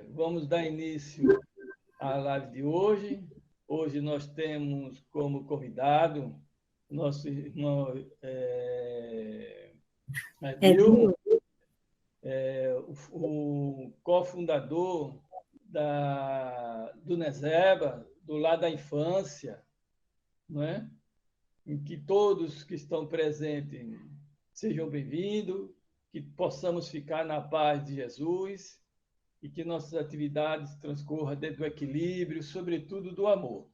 Vamos dar início à live de hoje. Hoje nós temos como convidado nosso irmão Edilmo, o cofundador do Neseba, do Lar da Infância, não é? Em que todos que estão presentes sejam bem-vindos, que possamos ficar na paz de Jesus e que nossas atividades transcorram dentro do equilíbrio, sobretudo do amor.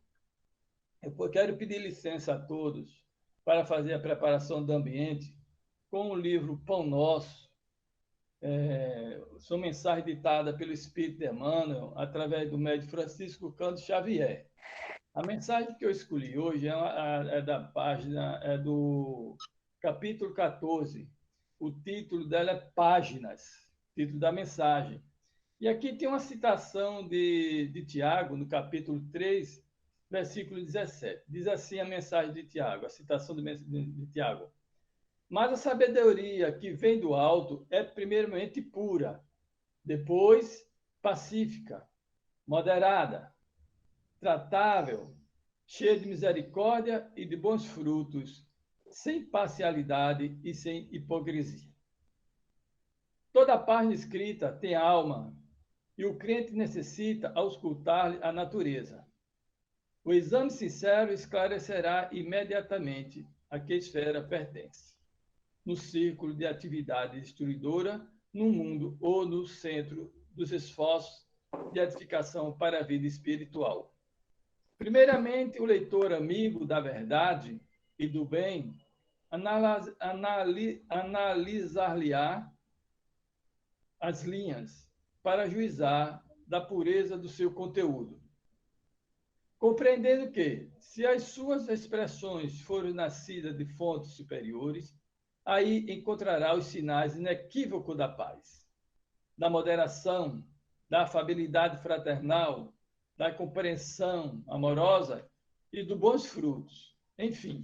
Eu quero pedir licença a todos para fazer a preparação do ambiente com o livro Pão Nosso, sua mensagem ditada pelo Espírito de Emmanuel, através do médium Francisco Cândido Xavier. A mensagem que eu escolhi hoje é da página, do capítulo 14. O título dela é Páginas, título da mensagem. E aqui tem uma citação de Tiago, no capítulo 3, versículo 17. Diz assim a mensagem de Tiago, a citação de Tiago. Mas a sabedoria que vem do alto é primeiramente pura, depois pacífica, moderada, tratável, cheia de misericórdia e de bons frutos, sem parcialidade e sem hipocrisia. Toda página escrita tem alma, e o crente necessita auscultar a natureza. O exame sincero esclarecerá imediatamente a que esfera pertence. No círculo de atividade destruidora, no mundo ou no centro dos esforços de edificação para a vida espiritual. Primeiramente, o leitor amigo da verdade e do bem analisar-lhe-á as linhas para juizar da pureza do seu conteúdo. Compreendendo que, se as suas expressões forem nascidas de fontes superiores, aí encontrará os sinais inequívocos da paz, da moderação, da afabilidade fraternal, da compreensão amorosa e dos bons frutos. Enfim.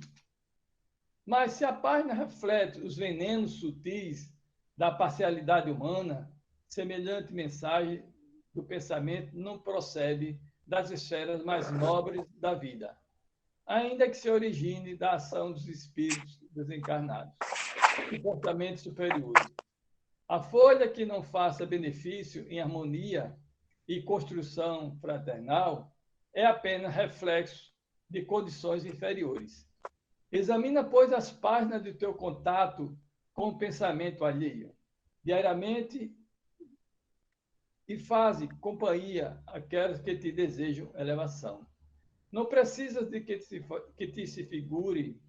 Mas se a página reflete os venenos sutis da parcialidade humana, semelhante mensagem do pensamento não procede das esferas mais nobres da vida, ainda que se origine da ação dos espíritos desencarnados, comportamentos superiores. A folha que não faça benefício em harmonia e construção fraternal é apenas reflexo de condições inferiores. Examina, pois, as páginas do teu contato com o pensamento alheio, diariamente, e faze companhia àquelas que te desejam elevação. Não precisas de que te se figure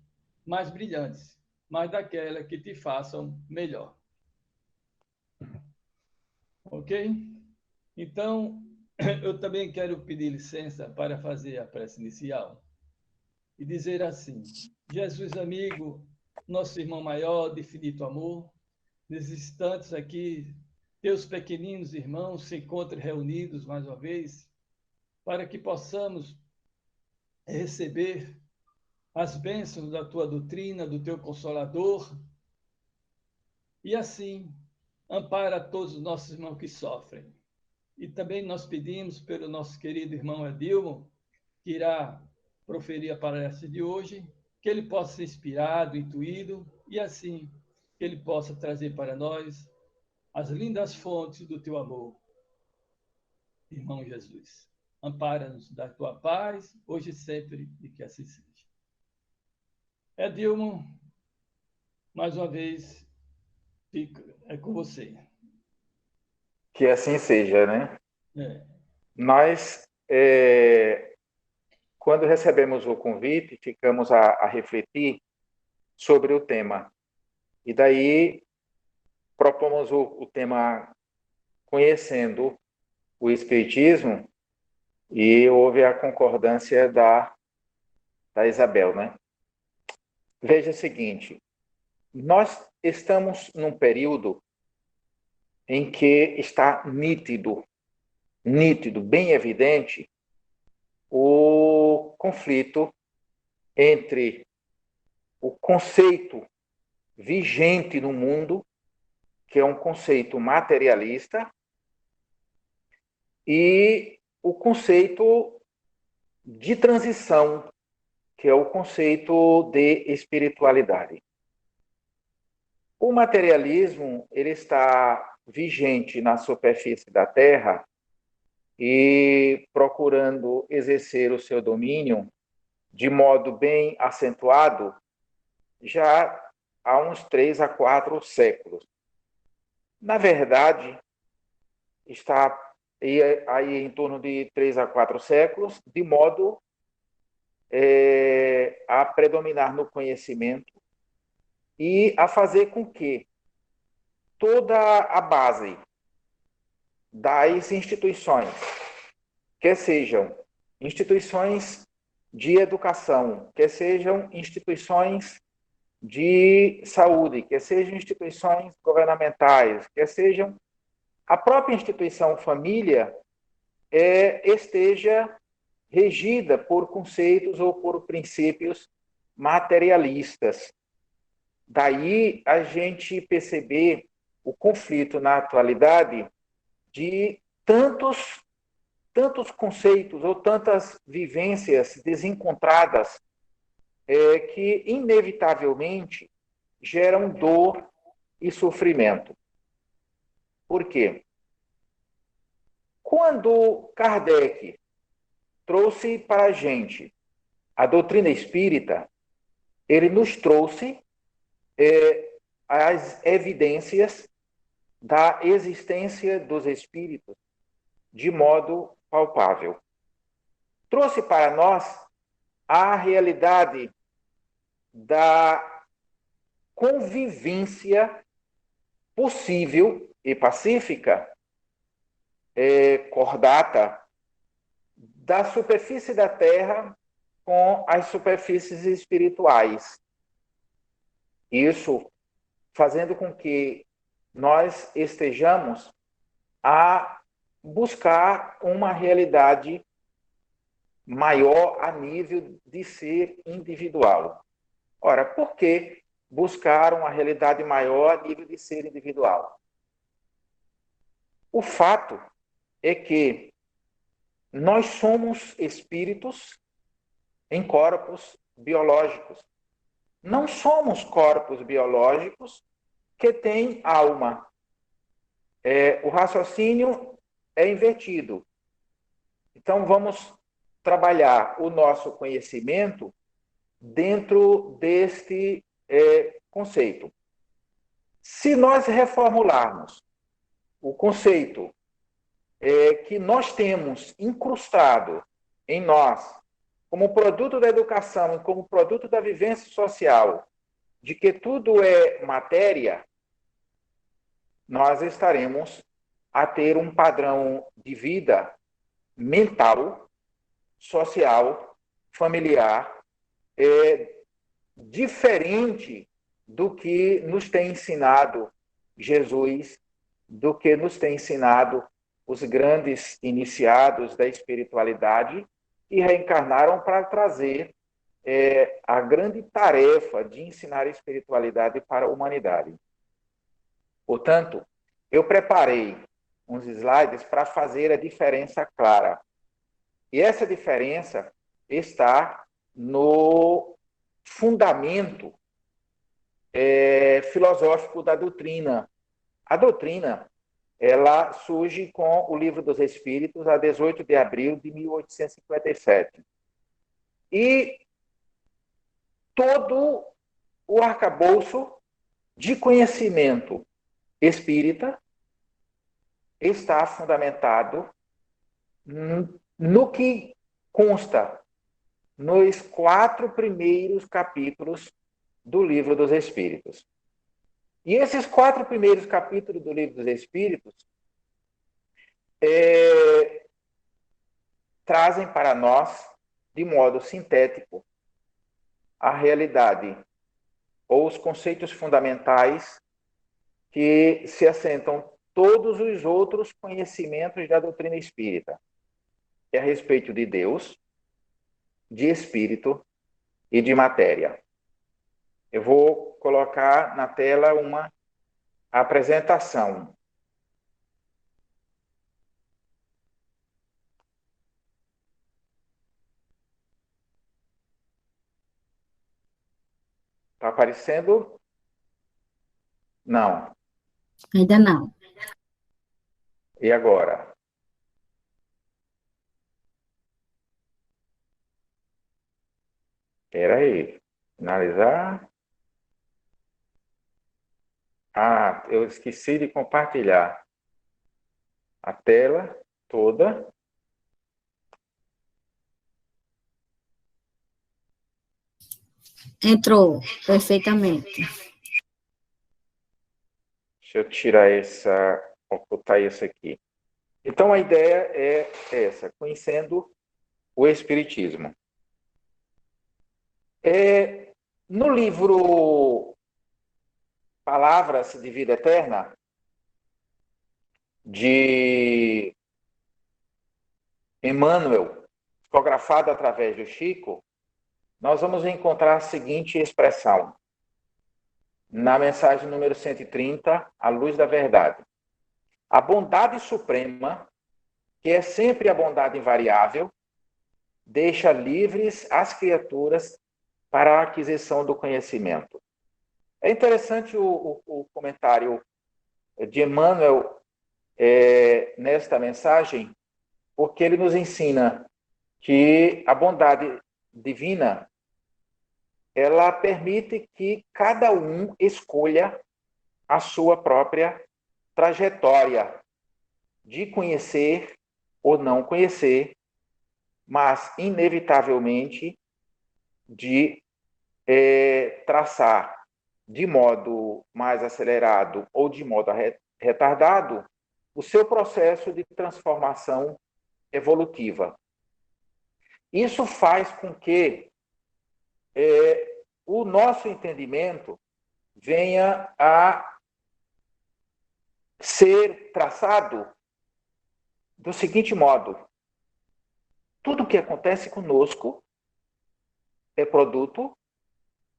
mais brilhantes, mas daquelas que te façam melhor. Ok? Então, eu também quero pedir licença para fazer a prece inicial e dizer assim: Jesus amigo, nosso irmão maior de infinito amor, nesses instantes aqui, teus pequeninos irmãos se encontrem reunidos mais uma vez, para que possamos receber as bênçãos da tua doutrina, do teu Consolador, e assim ampara todos os nossos irmãos que sofrem. E também nós pedimos pelo nosso querido irmão Edilmo, que irá proferir a palestra de hoje, que ele possa ser inspirado, intuído, e assim que ele possa trazer para nós as lindas fontes do teu amor, irmão Jesus. Ampara-nos da tua paz, hoje e sempre, e que assim seja. Edilmo, mais uma vez, é com você. Que assim seja, né? É. Nós, quando recebemos o convite, ficamos a refletir sobre o tema. E daí propomos o tema conhecendo o Espiritismo, e houve a concordância da Isabel, né? Veja o seguinte, nós estamos num período em que está nítido, bem evidente, o conflito entre o conceito vigente no mundo, que é um conceito materialista, e o conceito de transição, que é o conceito de espiritualidade. O materialismo, ele está vigente na superfície da Terra e procurando exercer o seu domínio de modo bem acentuado já há uns 3 a 4 séculos. Na verdade, está aí em torno de 3 a 4 séculos, de modo a predominar no conhecimento e a fazer com que toda a base das instituições, quer sejam instituições de educação, quer sejam instituições de saúde, quer sejam instituições governamentais, quer sejam a própria instituição família, esteja regida por conceitos ou por princípios materialistas. Daí a gente perceber o conflito na atualidade de tantos conceitos ou tantas vivências desencontradas que, inevitavelmente, geram dor e sofrimento. Por quê? Quando Kardec trouxe para a gente a doutrina espírita, ele nos trouxe as evidências da existência dos espíritos de modo palpável. Trouxe para nós a realidade da convivência possível e pacífica, cordata, da superfície da Terra com as superfícies espirituais. Isso fazendo com que nós estejamos a buscar uma realidade maior a nível de ser individual. Ora, por que buscar uma realidade maior a nível de ser individual? O fato é que nós somos espíritos em corpos biológicos. Não somos corpos biológicos que têm alma. O raciocínio é invertido. Então, vamos trabalhar o nosso conhecimento dentro deste conceito. Se nós reformularmos o conceito que nós temos incrustado em nós, como produto da educação e como produto da vivência social, de que tudo é matéria, nós estaremos a ter um padrão de vida mental, social, familiar, diferente do que nos tem ensinado Jesus, do que nos tem ensinado os grandes iniciados da espiritualidade que reencarnaram para trazer a grande tarefa de ensinar a espiritualidade para a humanidade. Portanto, eu preparei uns slides para fazer a diferença clara. E essa diferença está no fundamento filosófico da doutrina. A doutrina, ela surge com o Livro dos Espíritos, a 18 de abril de 1857. E todo o arcabouço de conhecimento espírita está fundamentado no que consta nos 4 primeiros capítulos do Livro dos Espíritos. E esses 4 primeiros capítulos do Livro dos Espíritos trazem para nós, de modo sintético, a realidade ou os conceitos fundamentais que se assentam todos os outros conhecimentos da doutrina espírita, que é a respeito de Deus, de espírito e de matéria. Eu vou colocar na tela uma apresentação. Está aparecendo? Não. Ainda não. E agora? Espera aí. Finalizar. Ah, eu esqueci de compartilhar a tela toda. Entrou perfeitamente. Deixa eu tirar ocultar isso aqui. Então, a ideia é essa, conhecendo o Espiritismo. No livro Palavras de Vida Eterna, de Emmanuel, psicografado através do Chico, nós vamos encontrar a seguinte expressão, na mensagem número 130, A Luz da Verdade. A bondade suprema, que é sempre a bondade invariável, deixa livres as criaturas para a aquisição do conhecimento. É interessante o comentário de Emmanuel nesta mensagem, porque ele nos ensina que a bondade divina ela permite que cada um escolha a sua própria trajetória de conhecer ou não conhecer, mas, inevitavelmente, de traçar de modo mais acelerado ou de modo retardado o seu processo de transformação evolutiva. Isso faz com que o nosso entendimento venha a ser traçado do seguinte modo: tudo que acontece conosco é produto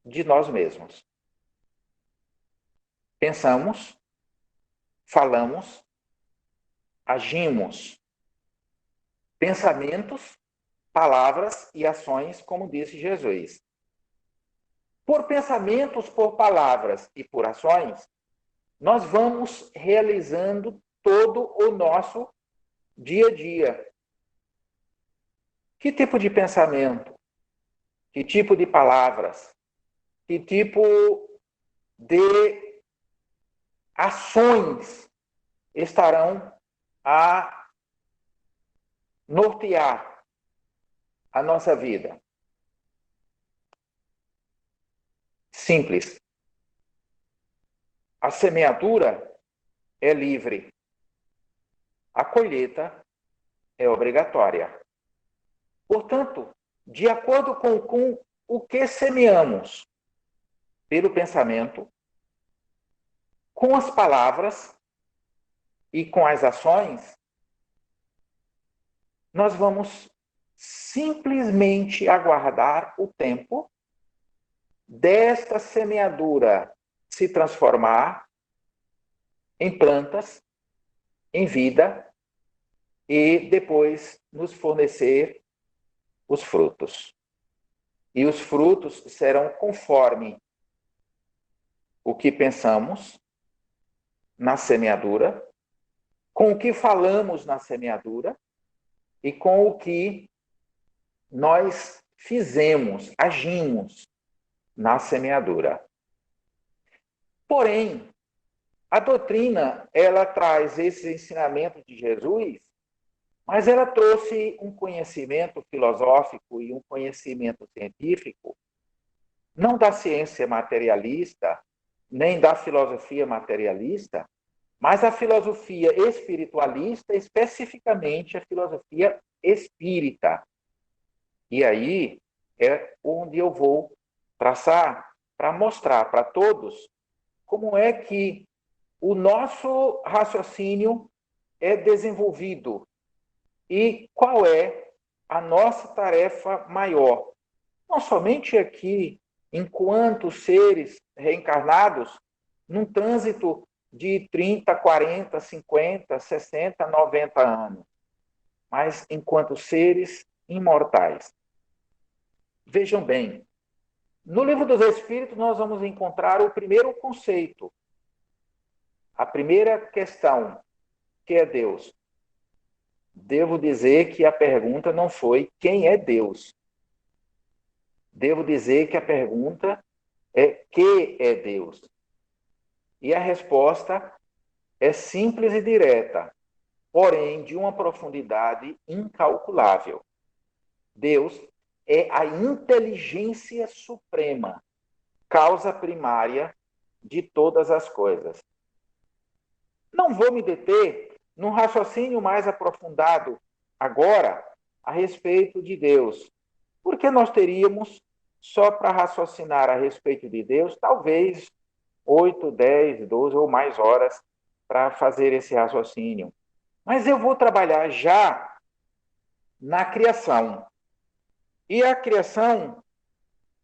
de nós mesmos. Pensamos, falamos, agimos. Pensamentos, palavras e ações, como disse Jesus. Por pensamentos, por palavras e por ações, nós vamos realizando todo o nosso dia a dia. Que tipo de pensamento? Que tipo de palavras? Que tipo de ações estarão a nortear a nossa vida? Simples. A semeadura é livre. A colheita é obrigatória. Portanto, de acordo com o que semeamos, pelo pensamento, com as palavras e com as ações, nós vamos simplesmente aguardar o tempo desta semeadura se transformar em plantas, em vida, e depois nos fornecer os frutos. E os frutos serão conforme o que pensamos na semeadura, com o que falamos na semeadura e com o que nós fizemos, agimos na semeadura. Porém, a doutrina, ela traz esses ensinamentos de Jesus, mas ela trouxe um conhecimento filosófico e um conhecimento científico, não da ciência materialista, nem da filosofia materialista, mas a filosofia espiritualista, especificamente a filosofia espírita. E aí é onde eu vou traçar para mostrar para todos como é que o nosso raciocínio é desenvolvido e qual é a nossa tarefa maior. Não somente aqui, enquanto seres reencarnados, num trânsito de 30, 40, 50, 60, 90 anos, mas enquanto seres imortais. Vejam bem, No Livro dos Espíritos, nós vamos encontrar o primeiro conceito, a primeira questão, que é Deus. Devo dizer que a pergunta não foi quem é Deus. Devo dizer que a pergunta é que é Deus. E a resposta é simples e direta, porém de uma profundidade incalculável. Deus é a inteligência suprema, causa primária de todas as coisas. Não vou me deter num raciocínio mais aprofundado agora a respeito de Deus, porque nós teríamos, só para raciocinar a respeito de Deus, talvez 8, 10, 12 ou mais horas para fazer esse raciocínio. Mas eu vou trabalhar já na criação. E a criação,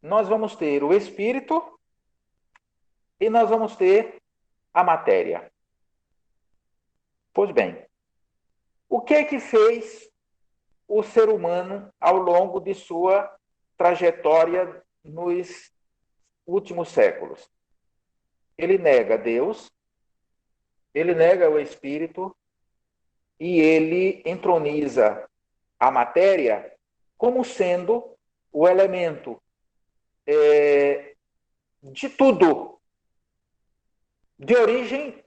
nós vamos ter o espírito e nós vamos ter a matéria. Pois bem, o que é que fez o ser humano ao longo de sua trajetória nos últimos séculos? Ele nega Deus, ele nega o espírito e ele entroniza a matéria como sendo o elemento de tudo, de origem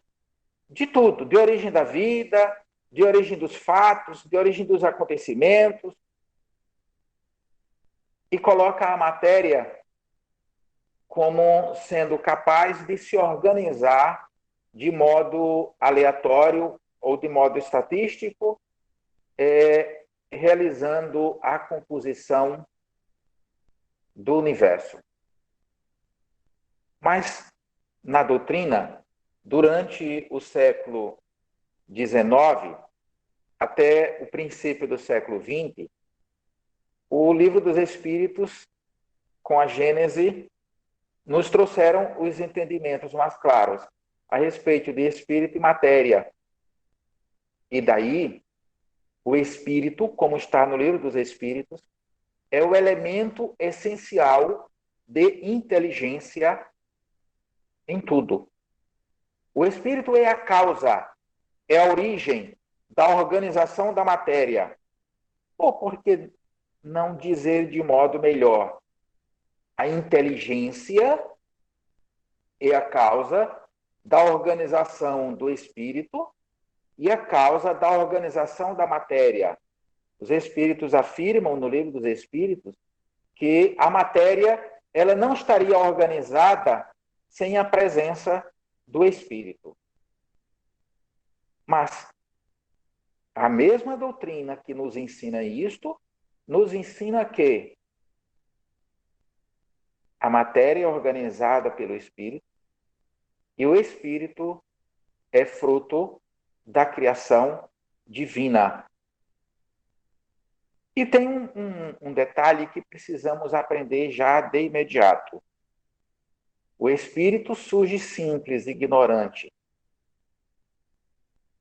de tudo, de origem da vida, de origem dos fatos, de origem dos acontecimentos, e coloca a matéria como sendo capaz de se organizar de modo aleatório ou de modo estatístico, realizando a composição do universo. Mas, na doutrina, durante o século XIX até o princípio do século XX, o Livro dos Espíritos, com a Gênese, nos trouxeram os entendimentos mais claros a respeito de espírito e matéria. E daí, o espírito, como está no Livro dos Espíritos, é o elemento essencial de inteligência em tudo. O espírito é a causa, é a origem da organização da matéria. Ou por que não dizer de modo melhor? A inteligência é a causa da organização do espírito e a causa da organização da matéria. Os espíritos afirmam no Livro dos Espíritos que a matéria ela não estaria organizada sem a presença do espírito. Mas a mesma doutrina que nos ensina isto, nos ensina que a matéria é organizada pelo espírito e o espírito é fruto da criação divina. E tem um detalhe que precisamos aprender já de imediato. O espírito surge simples, ignorante.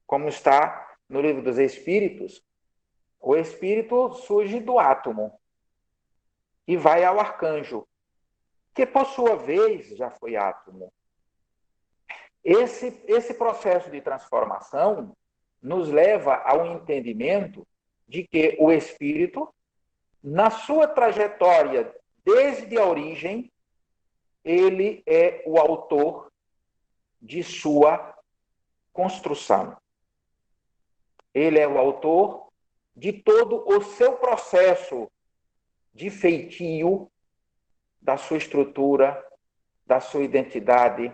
Como está no Livro dos Espíritos, o espírito surge do átomo e vai ao arcanjo, que por sua vez já foi átomo. Esse processo de transformação nos leva ao entendimento de que o espírito, na sua trajetória desde a origem, ele é o autor de sua construção. Ele é o autor de todo o seu processo de feitio, da sua estrutura, da sua identidade,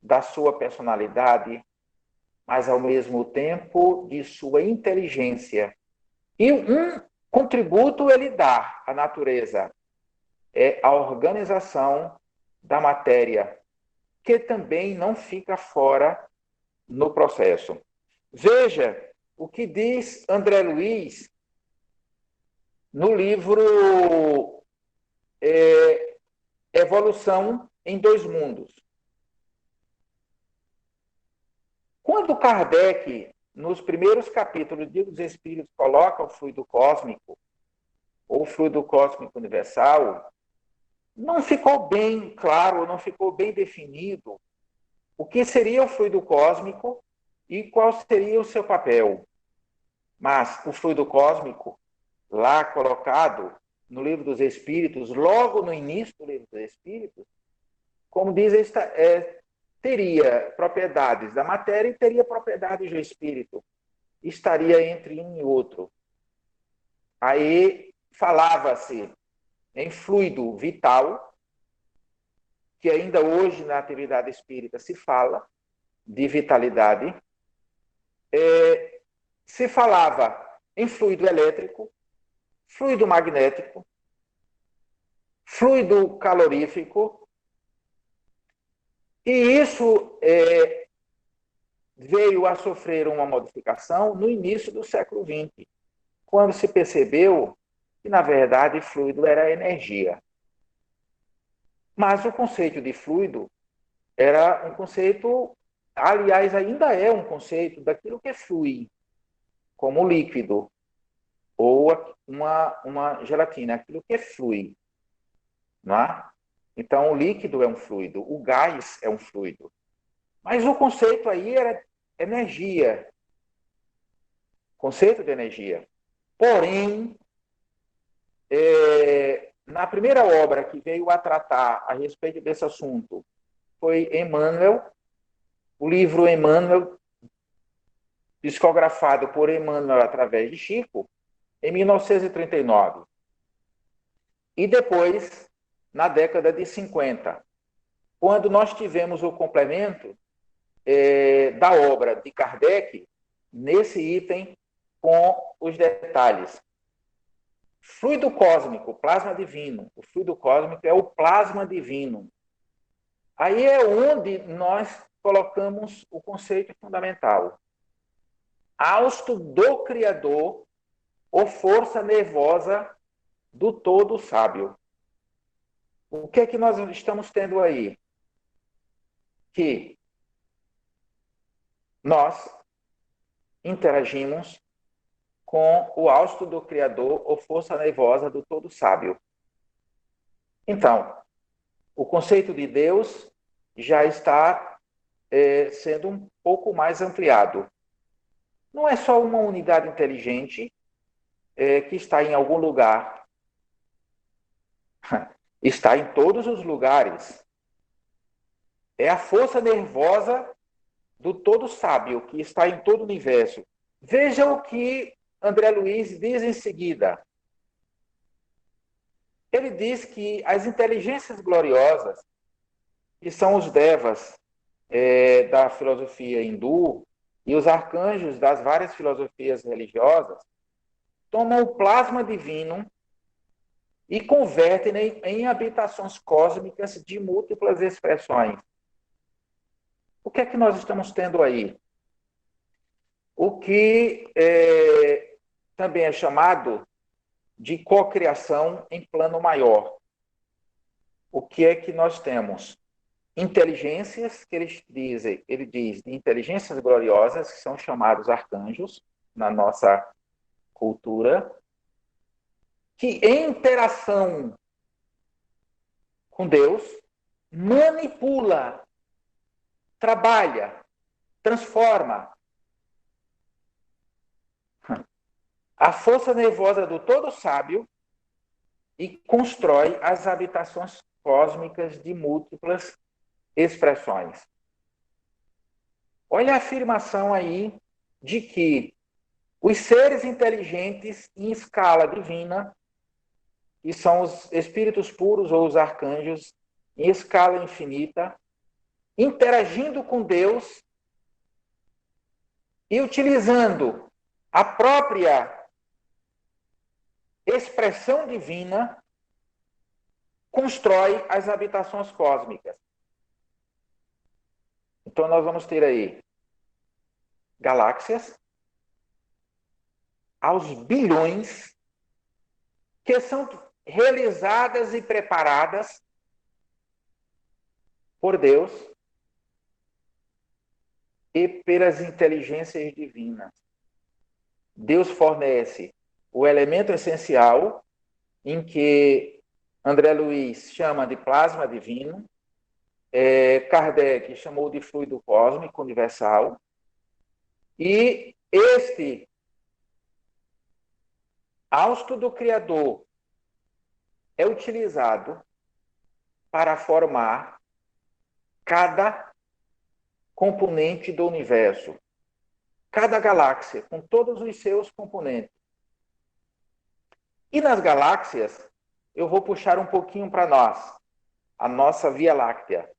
da sua personalidade, mas ao mesmo tempo de sua inteligência. E um contributo ele dá à natureza, é a organização da matéria, que também não fica fora no processo. Veja o que diz André Luiz no livro Evolução em Dois Mundos. Quando Kardec, nos primeiros capítulos dos Espíritos, coloca o fluido cósmico, ou fluido cósmico universal, não ficou bem claro, não ficou bem definido o que seria o fluido cósmico e qual seria o seu papel. Mas o fluido cósmico, lá colocado no Livro dos Espíritos, logo no início do Livro dos Espíritos, como diz, teria propriedades da matéria e teria propriedades do espírito. Estaria entre um e outro. Aí falava-se em fluido vital, que ainda hoje na atividade espírita se fala de vitalidade. Se falava em fluido elétrico, fluido magnético, fluido calorífico, e isso veio a sofrer uma modificação no início do século XX, quando se percebeu que, na verdade, fluido era energia. Mas o conceito de fluido era um conceito, aliás, ainda é um conceito daquilo que flui, como líquido, ou uma gelatina, aquilo que flui. Não é? Então, o líquido é um fluido, o gás é um fluido. Mas o conceito aí era energia, conceito de energia. Porém, na primeira obra que veio a tratar a respeito desse assunto foi Emmanuel, o livro Emmanuel, psicografado por Emmanuel através de Chico, em 1939. E depois, na década de 50, quando nós tivemos o complemento da obra de Kardec, nesse item, com os detalhes. Fluido cósmico, plasma divino. O fluido cósmico é o plasma divino. Aí é onde nós colocamos o conceito fundamental. Hausto do Criador, ou força nervosa do todo sábio. O que é que nós estamos tendo aí? Que nós interagimos com o hausto do Criador, ou força nervosa do todo sábio. Então, o conceito de Deus já está sendo um pouco mais ampliado. Não é só uma unidade inteligente que está em algum lugar. Está em todos os lugares. É a força nervosa do todo sábio, que está em todo o universo. Veja o que André Luiz diz em seguida. Ele diz que as inteligências gloriosas, que são os devas da filosofia hindu e os arcanjos das várias filosofias religiosas, tomam o plasma divino e convertem em habitações cósmicas de múltiplas expressões. O que é que nós estamos tendo aí? O que também é chamado de cocriação em plano maior. O que é que nós temos? Inteligências, que ele diz de inteligências gloriosas, que são chamados arcanjos na nossa cultura, que em interação com Deus, manipula, trabalha, transforma a força nervosa do todo sábio e constrói as habitações cósmicas de múltiplas expressões. Olha a afirmação aí de que os seres inteligentes em escala divina, que são os espíritos puros ou os arcanjos, em escala infinita, interagindo com Deus e utilizando a própria expressão divina, constrói as habitações cósmicas. Então, nós vamos ter aí galáxias aos bilhões que são realizadas e preparadas por Deus e pelas inteligências divinas. Deus fornece o elemento essencial em que André Luiz chama de plasma divino, Kardec chamou de fluido cósmico universal, e este hausto do Criador é utilizado para formar cada componente do universo, cada galáxia, com todos os seus componentes. E nas galáxias, eu vou puxar um pouquinho para nós, a nossa Via Láctea.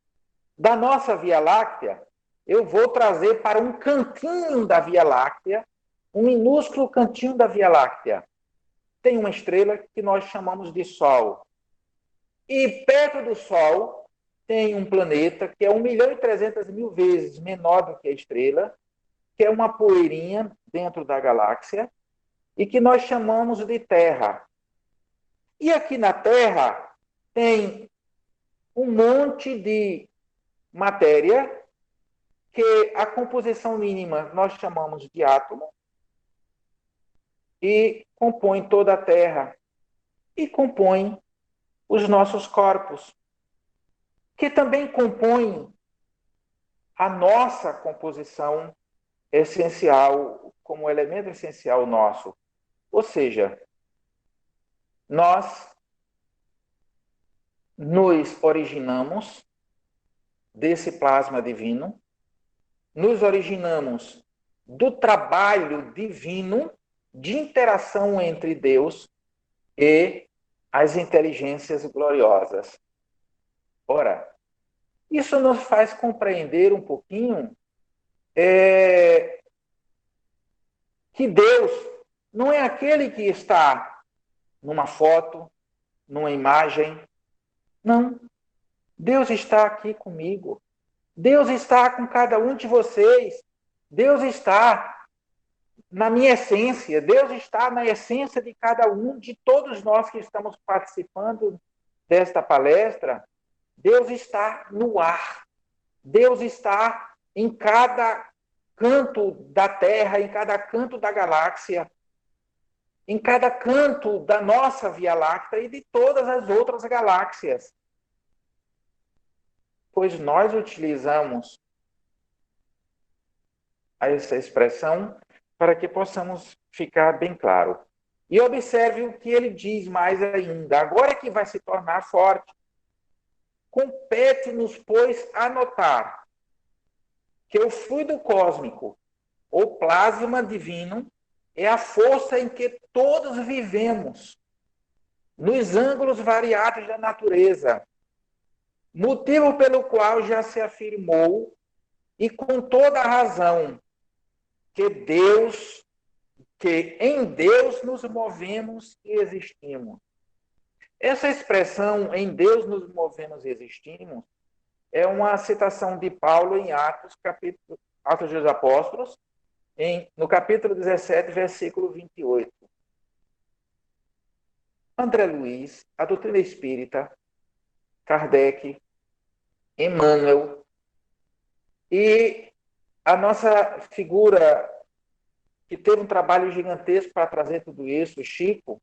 Da nossa Via Láctea, eu vou trazer para um cantinho da Via Láctea, um minúsculo cantinho da Via Láctea. Tem uma estrela que nós chamamos de Sol. E perto do Sol tem um planeta que é 1.300.000 vezes menor do que a estrela, que é uma poeirinha dentro da galáxia, e que nós chamamos de Terra. E aqui na Terra tem um monte de matéria que a composição mínima nós chamamos de átomo e compõe toda a Terra e compõe os nossos corpos, que também compõem a nossa composição essencial, como elemento essencial nosso. Ou seja, nós nos originamos desse plasma divino, nos originamos do trabalho divino de interação entre Deus e as inteligências gloriosas. Ora, isso nos faz compreender um pouquinho que Deus não é aquele que está numa foto, numa imagem. Não. Deus está aqui comigo. Deus está com cada um de vocês. Deus está na minha essência. Deus está na essência de cada um, de todos nós que estamos participando desta palestra. Deus está no ar. Deus está em cada canto da Terra, em cada canto da galáxia, em cada canto da nossa Via Láctea e de todas as outras galáxias. Pois nós utilizamos essa expressão para que possamos ficar bem claro. E observe o que ele diz mais ainda. Agora que vai se tornar forte. Compete-nos, pois, a notar que o fluido cósmico, ou plasma divino, é a força em que todos vivemos, nos ângulos variados da natureza, motivo pelo qual já se afirmou, e com toda a razão, que em Deus nos movemos e existimos. Essa expressão, em Deus nos movemos e existimos, é uma citação de Paulo em Atos dos Apóstolos, no capítulo 17, versículo 28. André Luiz, a doutrina espírita, Kardec, Emmanuel e a nossa figura que teve um trabalho gigantesco para trazer tudo isso, o Chico,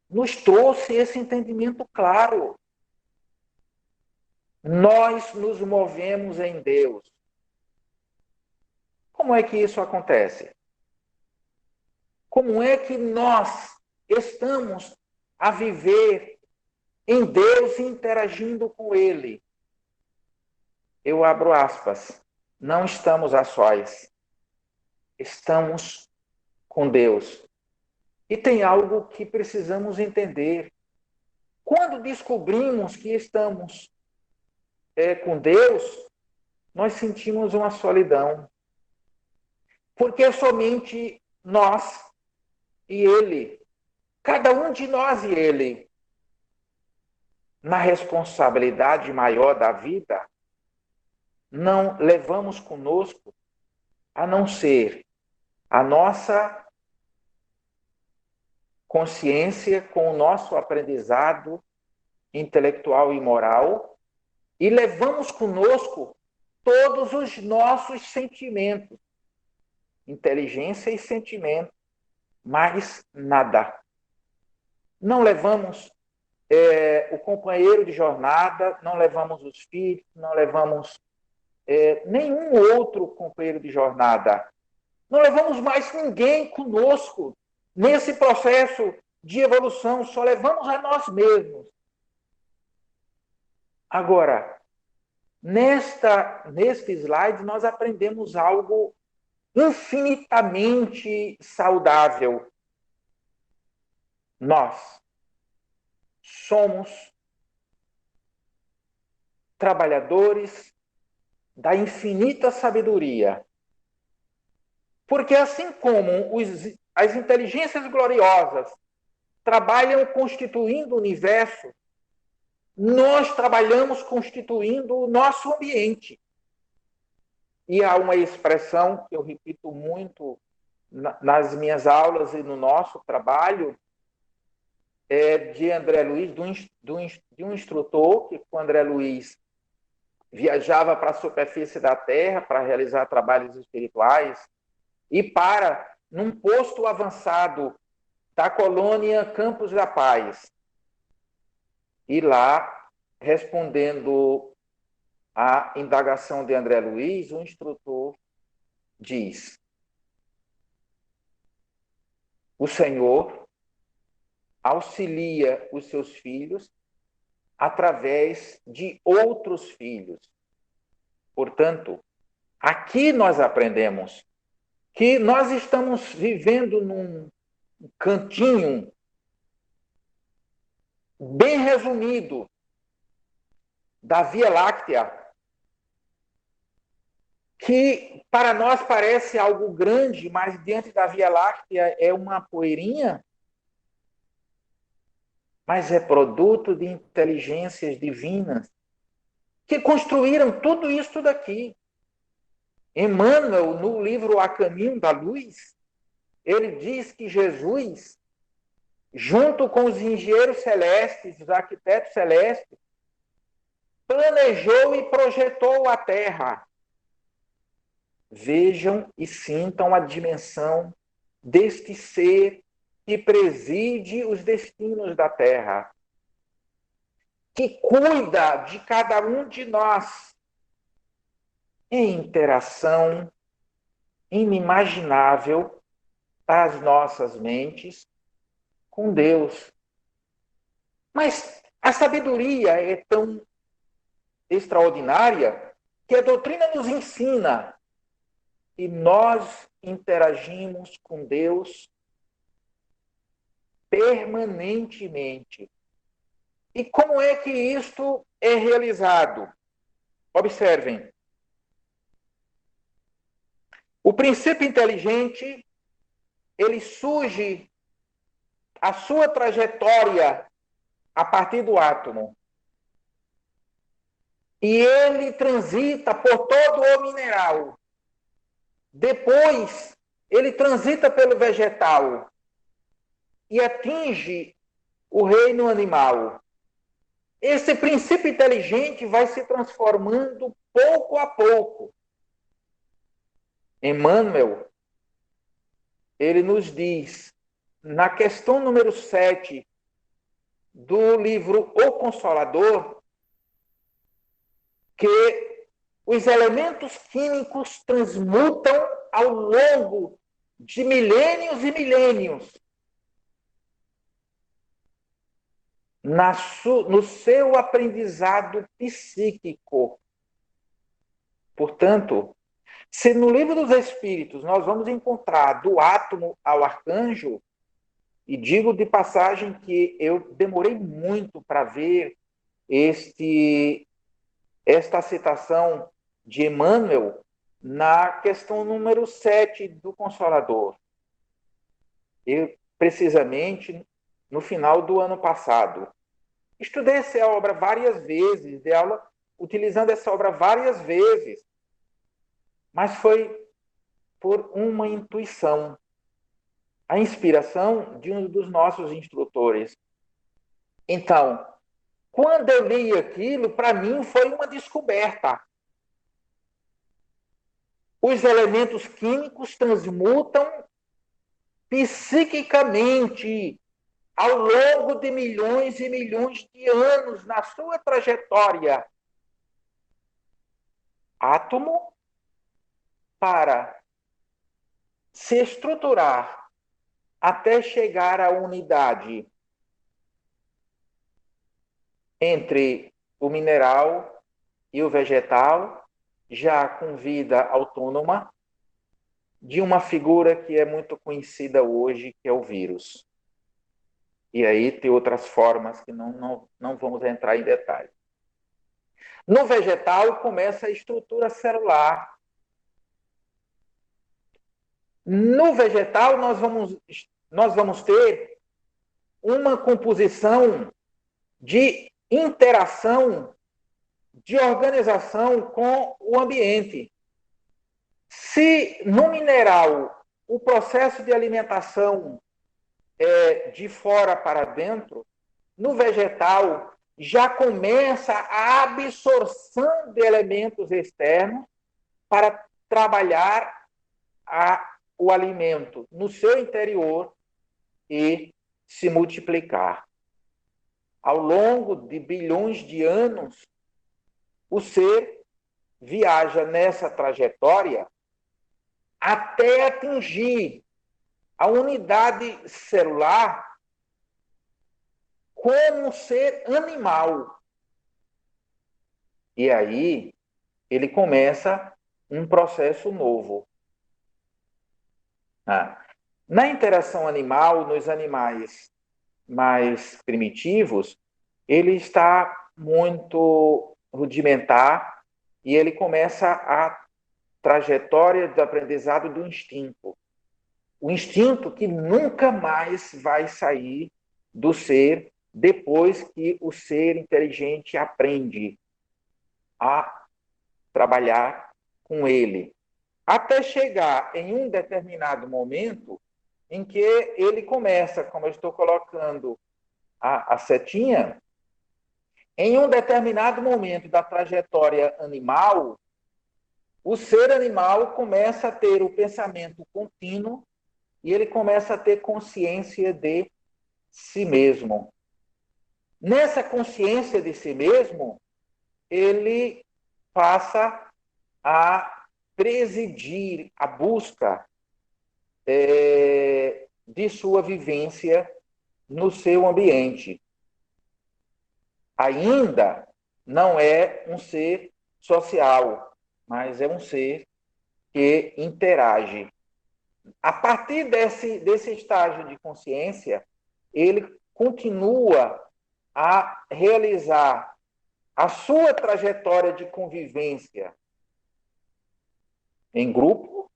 nos trouxe esse entendimento claro. Nós nos movemos em Deus. Como é que isso acontece? Como é que nós estamos a viver em Deus e interagindo com Ele? Eu abro aspas. Não estamos a sós. Estamos com Deus. E tem algo que precisamos entender. Quando descobrimos que estamos com Deus, nós sentimos uma solidão. Porque é somente nós e Ele, cada um de nós e Ele, na responsabilidade maior da vida, não levamos conosco a não ser a nossa consciência com o nosso aprendizado intelectual e moral, e levamos conosco todos os nossos sentimentos, inteligência e sentimento, mais nada. Não levamos o companheiro de jornada, não levamos os filhos, não levamos nenhum outro companheiro de jornada. Não levamos mais ninguém conosco nesse processo de evolução, só levamos a nós mesmos. Agora, neste slide, nós aprendemos algo infinitamente saudável. Nós somos trabalhadores da infinita sabedoria. Porque assim como as inteligências gloriosas trabalham constituindo o universo, nós trabalhamos constituindo o nosso ambiente. E há uma expressão que eu repito muito nas minhas aulas e no nosso trabalho, de André Luiz, de um instrutor, que o André Luiz viajava para a superfície da Terra para realizar trabalhos espirituais e para num posto avançado da colônia Campos da Paz. E lá, respondendo à indagação de André Luiz, o instrutor diz: o Senhor auxilia os seus filhos através de outros filhos. Portanto, aqui nós aprendemos que nós estamos vivendo num cantinho bem resumido da Via Láctea, que para nós parece algo grande, mas diante da Via Láctea é uma poeirinha, mas é produto de inteligências divinas que construíram tudo isso daqui. Emmanuel, no livro A Caminho da Luz, ele diz que Jesus, junto com os engenheiros celestes, os arquitetos celestes, planejou e projetou a Terra. Vejam e sintam a dimensão deste ser que preside os destinos da Terra, que cuida de cada um de nós em interação inimaginável das nossas mentes com Deus. Mas a sabedoria é tão extraordinária que a doutrina nos ensina e nós interagimos com Deus permanentemente. E como é que isto é realizado? Observem. O princípio inteligente, ele surge a sua trajetória a partir do átomo. E ele transita por todo o mineral. Depois, ele transita pelo vegetal e atinge o reino animal. Esse princípio inteligente vai se transformando pouco a pouco. Emmanuel, ele nos diz, na questão número 7 do livro O Consolador, que os elementos químicos transmutam ao longo de milênios e milênios no seu aprendizado psíquico. Portanto, se no Livro dos Espíritos nós vamos encontrar do átomo ao arcanjo, e digo de passagem que eu demorei muito para ver esta citação de Emmanuel na questão número 7 do Consolador. Precisamente no final do ano passado. Estudei essa obra várias vezes, dei aula utilizando essa obra várias vezes, mas foi por uma intuição, a inspiração de um dos nossos instrutores. Então, quando eu li aquilo, para mim foi uma descoberta. Os elementos químicos transmutam psiquicamente ao longo de milhões e milhões de anos na sua trajetória, átomo para se estruturar até chegar à unidade entre o mineral e o vegetal, já com vida autônoma, de uma figura que é muito conhecida hoje, que é o vírus. E aí tem outras formas que não vamos entrar em detalhe. No vegetal começa a estrutura celular. No vegetal nós vamos ter uma composição de interação, de organização com o ambiente. Se no mineral o processo de alimentação é de fora para dentro, no vegetal já começa a absorção de elementos externos para trabalhar o alimento no seu interior e se multiplicar. Ao longo de bilhões de anos, o ser viaja nessa trajetória até atingir a unidade celular como ser animal. E aí ele começa um processo novo. Na interação animal, nos animais mais primitivos, ele está muito rudimentar e ele começa a trajetória do aprendizado do instinto. O instinto que nunca mais vai sair do ser depois que o ser inteligente aprende a trabalhar com ele. Até chegar em um determinado momento em que ele começa, como eu estou colocando a setinha, em um determinado momento da trajetória animal, o ser animal começa a ter o pensamento contínuo e ele começa a ter consciência de si mesmo. Nessa consciência de si mesmo, ele passa a presidir a busca de sua vivência no seu ambiente. Ainda não é um ser social, mas é um ser que interage. A partir desse estágio de consciência, ele continua a realizar a sua trajetória de convivência em grupo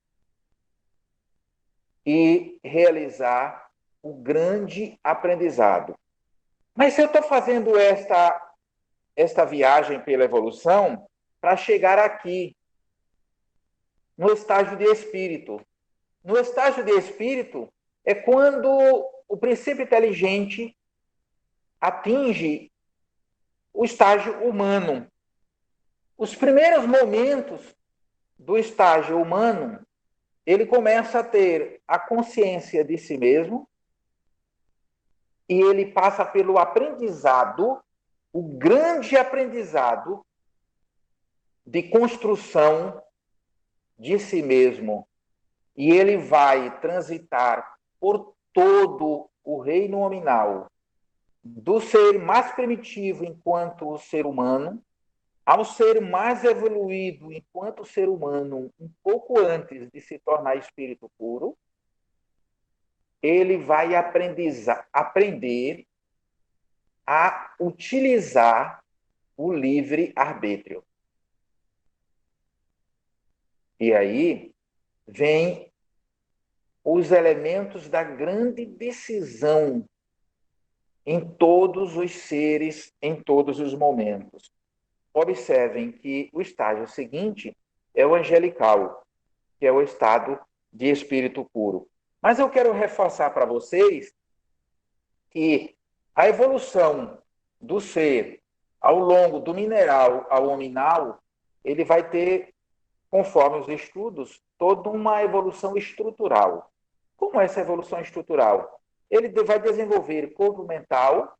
e realizar o grande aprendizado. Mas se eu estou fazendo esta viagem pela evolução para chegar aqui, no estágio de espírito. No estágio de espírito é quando o princípio inteligente atinge o estágio humano. Os primeiros momentos do estágio humano, ele começa a ter a consciência de si mesmo e ele passa pelo aprendizado, o grande aprendizado de construção de si mesmo. E ele vai transitar por todo o reino nominal, do ser mais primitivo enquanto ser humano, ao ser mais evoluído enquanto ser humano, um pouco antes de se tornar espírito puro, ele vai aprender a utilizar o livre-arbítrio. E aí vem os elementos da grande decisão em todos os seres, em todos os momentos. Observem que o estágio seguinte é o angelical, que é o estado de espírito puro. Mas eu quero reforçar para vocês que a evolução do ser ao longo do mineral ao hominal, ele vai ter, conforme os estudos, toda uma evolução estrutural. Como é essa evolução estrutural? ele vai desenvolver corpo mental,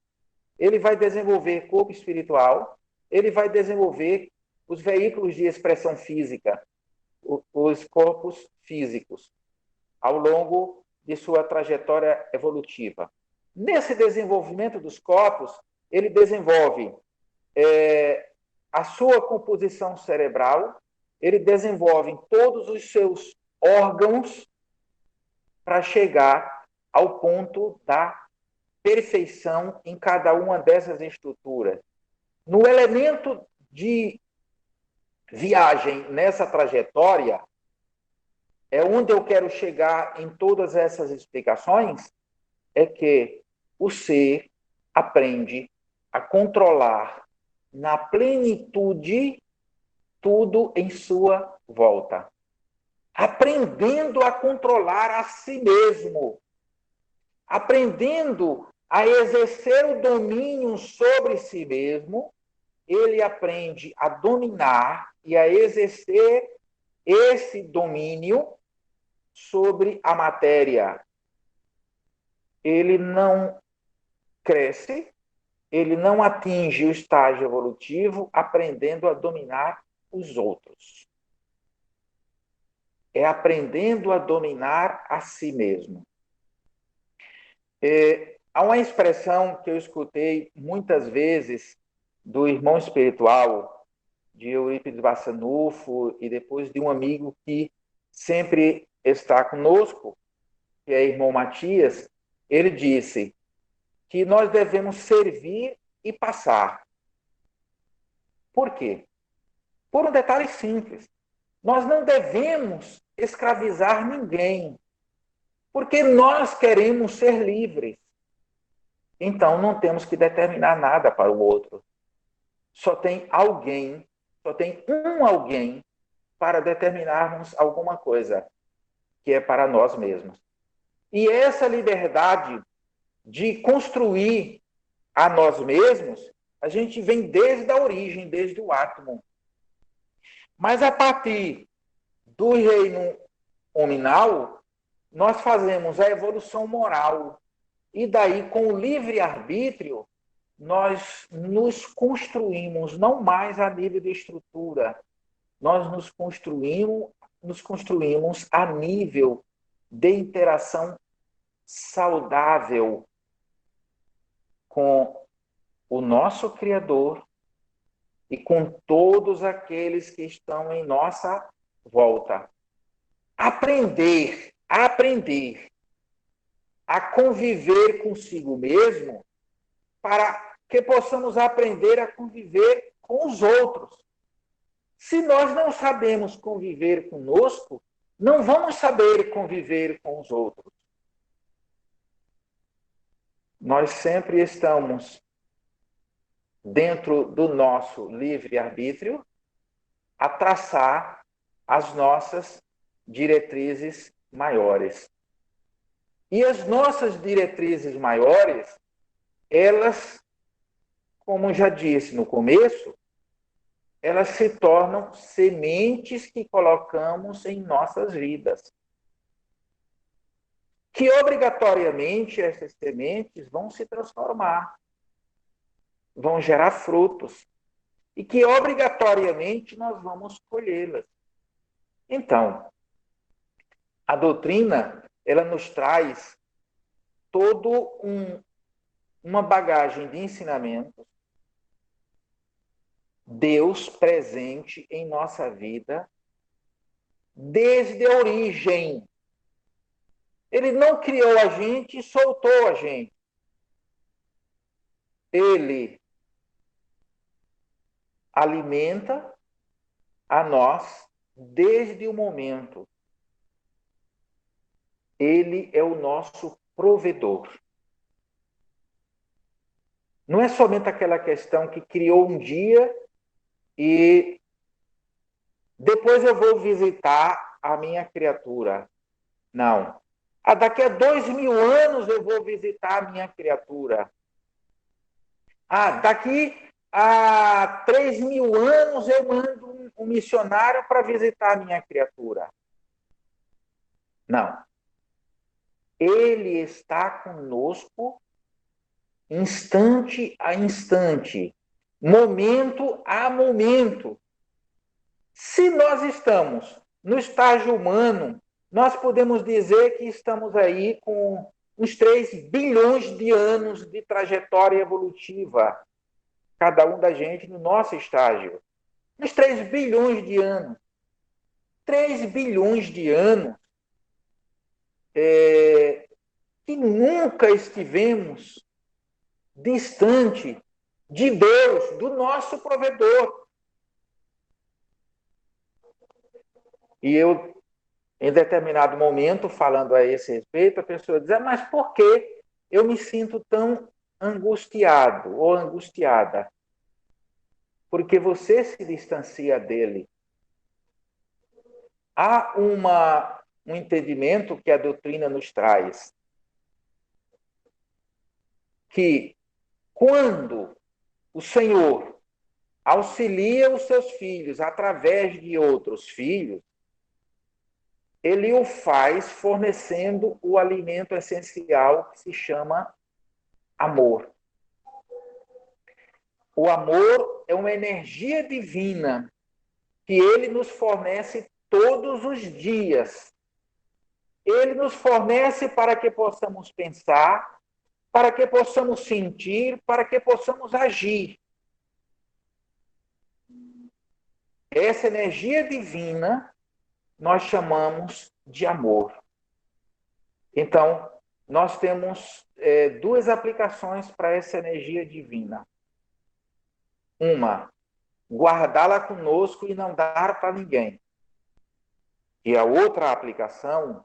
ele vai desenvolver corpo espiritual, ele vai desenvolver os veículos de expressão física, os corpos físicos, ao longo de sua trajetória evolutiva. Nesse desenvolvimento dos corpos, ele desenvolve a sua composição cerebral, ele desenvolve todos os seus órgãos para chegar ao ponto da perfeição em cada uma dessas estruturas. No elemento de viagem nessa trajetória, é onde eu quero chegar em todas essas explicações, é que o ser aprende a controlar na plenitude tudo em sua volta. Aprendendo a controlar a si mesmo, aprendendo a exercer o domínio sobre si mesmo, ele aprende a dominar e a exercer esse domínio sobre a matéria. Ele não cresce, ele não atinge o estágio evolutivo aprendendo a dominar os outros. É aprendendo a dominar a si mesmo. Há uma expressão que eu escutei muitas vezes do irmão espiritual, de Eurípides Bassanufo, e depois de um amigo que sempre está conosco, que é irmão Matias. Ele disse que nós devemos servir e passar. Por quê? Por um detalhe simples. Nós não devemos escravizar ninguém, porque nós queremos ser livres. Então, não temos que determinar nada para o outro. Só tem alguém, só tem um alguém para determinarmos alguma coisa, que é para nós mesmos. E essa liberdade de construir a nós mesmos, a gente vem desde a origem, desde o átomo. Mas a partir do reino hominal, nós fazemos a evolução moral. E daí, com o livre-arbítrio, nós nos construímos, não mais a nível de estrutura, nós nos construímos a nível de interação saudável com o nosso Criador e com todos aqueles que estão em nossa volta. Aprender a conviver consigo mesmo para que possamos aprender a conviver com os outros. Se nós não sabemos conviver conosco, não vamos saber conviver com os outros. Nós sempre estamos dentro do nosso livre-arbítrio a traçar as nossas diretrizes maiores. E as nossas diretrizes maiores, elas, como já disse no começo, elas se tornam sementes que colocamos em nossas vidas. Que obrigatoriamente essas sementes vão se transformar, vão gerar frutos, e que obrigatoriamente nós vamos colhê-las. Então, a doutrina, ela nos traz uma bagagem de ensinamentos, Deus presente em nossa vida desde a origem. Ele não criou a gente e soltou a gente. Ele alimenta a nós desde o momento. Ele é o nosso provedor. Não é somente aquela questão que criou um dia e depois eu vou visitar a minha criatura. Não. Daqui a 2000 anos eu vou visitar a minha criatura. Daqui a 3000 anos eu mando um missionário para visitar a minha criatura. Não. Ele está conosco instante a instante, momento a momento. Se nós estamos no estágio humano, nós podemos dizer que estamos aí com uns 3 bilhões de anos de trajetória evolutiva, cada um da gente no nosso estágio. Uns 3 bilhões de anos. 3 bilhões de anos que nunca estivemos distante de Deus, do nosso provedor. E eu, em determinado momento, falando a esse respeito, a pessoa diz, mas por que eu me sinto tão angustiado ou angustiada? Porque você se distancia dele. Há um entendimento que a doutrina nos traz, que quando o Senhor auxilia os seus filhos através de outros filhos, ele o faz fornecendo o alimento essencial que se chama amor. O amor é uma energia divina que ele nos fornece todos os dias. Ele nos fornece para que possamos pensar, para que possamos sentir, para que possamos agir. Essa energia divina nós chamamos de amor. Então, nós temos 2 aplicações para essa energia divina. Uma, guardá-la conosco e não dar para ninguém. E a outra aplicação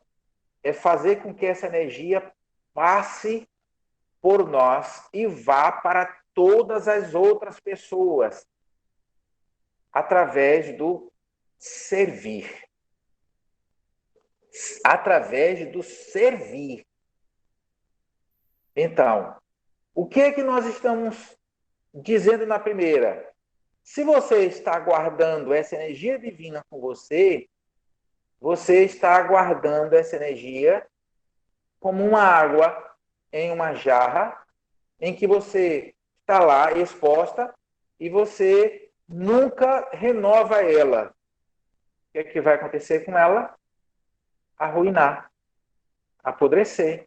é fazer com que essa energia passe por nós e vá para todas as outras pessoas, através do servir. Através do servir. Então, o que é que nós estamos dizendo na primeira? Se você está guardando essa energia divina com você, você está guardando essa energia como uma água em uma jarra, em que você está lá exposta e você nunca renova ela. O que é que vai acontecer com ela? Arruinar, apodrecer.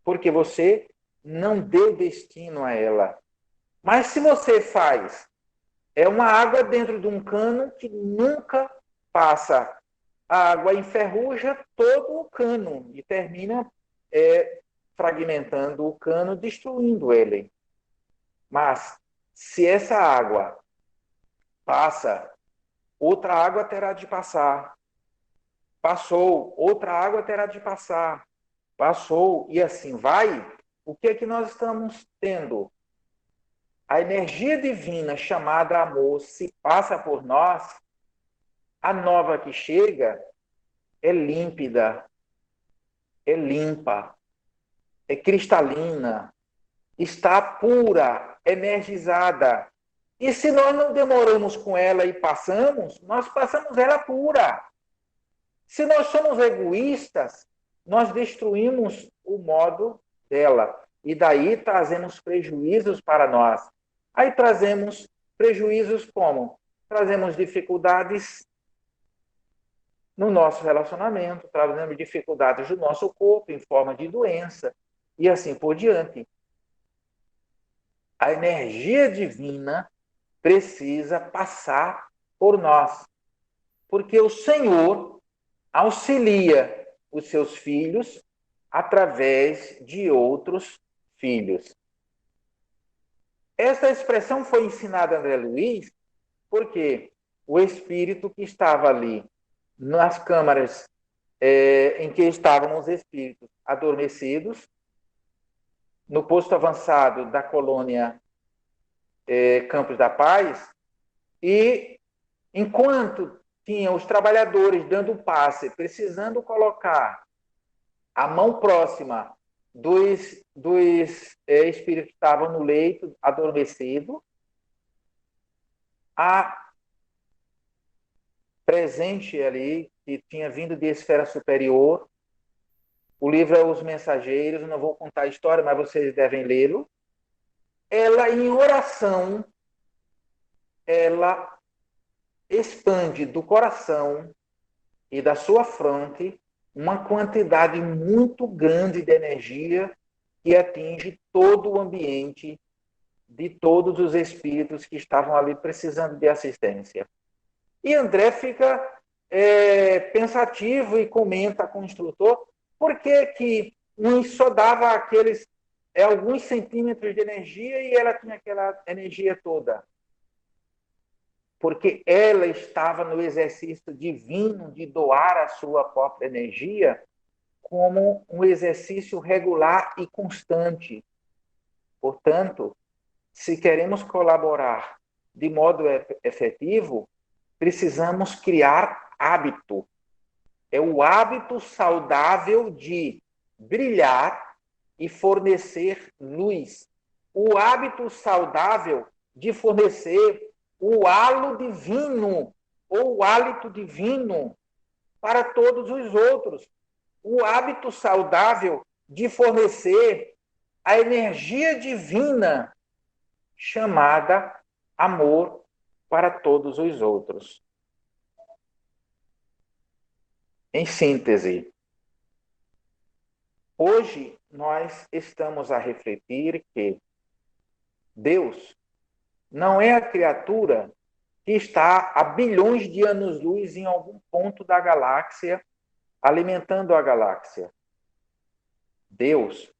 Porque você não deu destino a ela. Mas se você faz, é uma água dentro de um cano que nunca passa. A água enferruja todo o cano e termina fragmentando o cano, destruindo ele. Mas se essa água passa, outra água terá de passar. Passou, outra água terá de passar. Passou, e assim vai. O que é que nós estamos tendo? A energia divina chamada amor se passa por nós, a nova que chega é límpida, é limpa, é cristalina, está pura, energizada. E se nós não demoramos com ela e passamos, nós passamos ela pura. Se nós somos egoístas, nós destruímos o modo dela. E daí trazemos prejuízos para nós. Aí trazemos prejuízos como? Trazemos dificuldades no nosso relacionamento, trazemos dificuldades do nosso corpo em forma de doença e assim por diante. A energia divina precisa passar por nós, porque o Senhor auxilia os seus filhos através de outros filhos. Esta expressão foi ensinada a André Luiz porque o espírito que estava ali nas câmaras em que estavam os espíritos adormecidos, no posto avançado da colônia Campos da Paz, e enquanto tinha os trabalhadores dando passe, precisando colocar a mão próxima dos espíritos que estavam no leito, adormecido, a presente ali, que tinha vindo de esfera superior, o livro é Os Mensageiros, eu não vou contar a história, mas vocês devem lê-lo. Ela, em oração, ela expande do coração e da sua fronte uma quantidade muito grande de energia que atinge todo o ambiente de todos os espíritos que estavam ali precisando de assistência. E André fica pensativo e comenta com o instrutor por que uns só dava aqueles alguns centímetros de energia e ela tinha aquela energia toda. Porque ela estava no exercício divino de doar a sua própria energia como um exercício regular e constante. Portanto, se queremos colaborar de modo efetivo, precisamos criar hábito. É o hábito saudável de brilhar e fornecer luz. O hábito saudável de fornecer o halo divino, ou o hálito divino, para todos os outros. O hábito saudável de fornecer a energia divina, chamada amor, para todos os outros. Em síntese, hoje nós estamos a refletir que Deus não é a criatura que está a bilhões de anos-luz em algum ponto da galáxia, alimentando a galáxia. Deus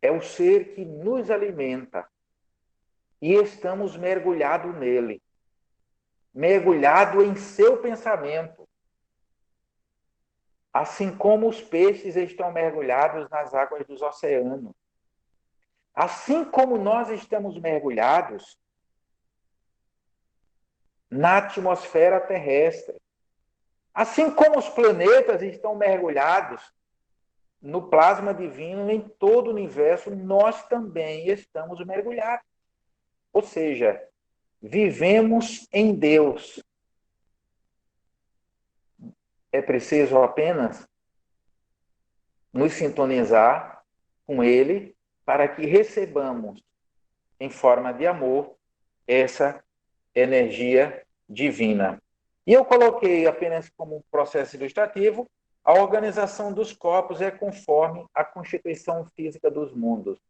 é o ser que nos alimenta e estamos mergulhados nele, mergulhado em seu pensamento, assim como os peixes estão mergulhados nas águas dos oceanos. Assim como nós estamos mergulhados na atmosfera terrestre, assim como os planetas estão mergulhados no plasma divino em todo o universo, nós também estamos mergulhados. Ou seja, vivemos em Deus. É preciso apenas nos sintonizar com Ele para que recebamos, em forma de amor, essa energia divina. E eu coloquei apenas como um processo ilustrativo, a organização dos corpos é conforme a constituição física dos mundos.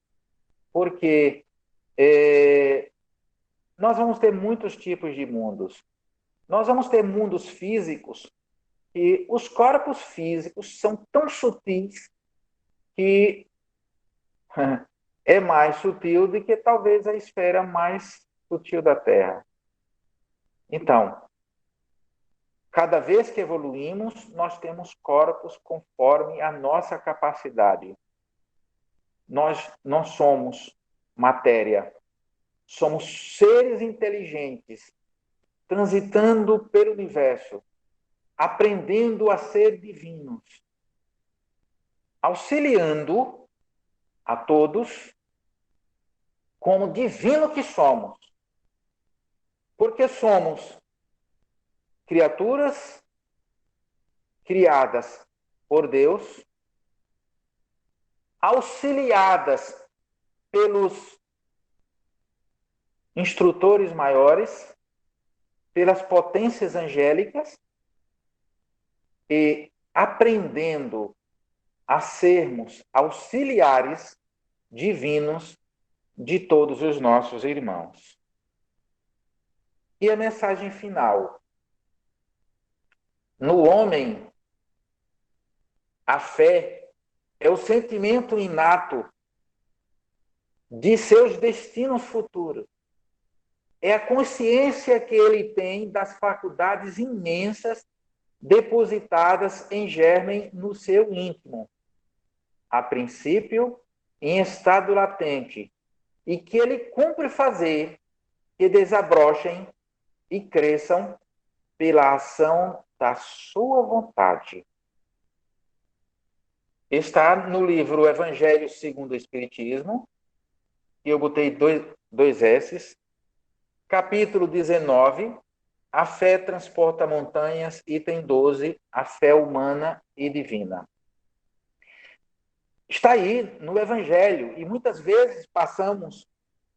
Porque nós vamos ter muitos tipos de mundos. Nós vamos ter mundos físicos e os corpos físicos são tão sutis que é mais sutil do que talvez a esfera mais sutil da Terra. Então, cada vez que evoluímos, nós temos corpos conforme a nossa capacidade. Nós não somos matéria, somos seres inteligentes, transitando pelo universo, aprendendo a ser divinos, auxiliando a todos como divino que somos. Porque somos criaturas criadas por Deus, auxiliadas pelos instrutores maiores, pelas potências angélicas e aprendendo a sermos auxiliares divinos de todos os nossos irmãos. E a mensagem final. No homem, a fé é o sentimento inato de seus destinos futuros. É a consciência que ele tem das faculdades imensas depositadas em germen no seu íntimo, a princípio em estado latente, e que ele cumpre fazer que desabrochem e cresçam pela ação da sua vontade. Está no livro Evangelho segundo o Espiritismo, e eu botei dois S's, capítulo 19, A Fé Transporta Montanhas, item 12, A Fé Humana e Divina. está aí no Evangelho. E muitas vezes passamos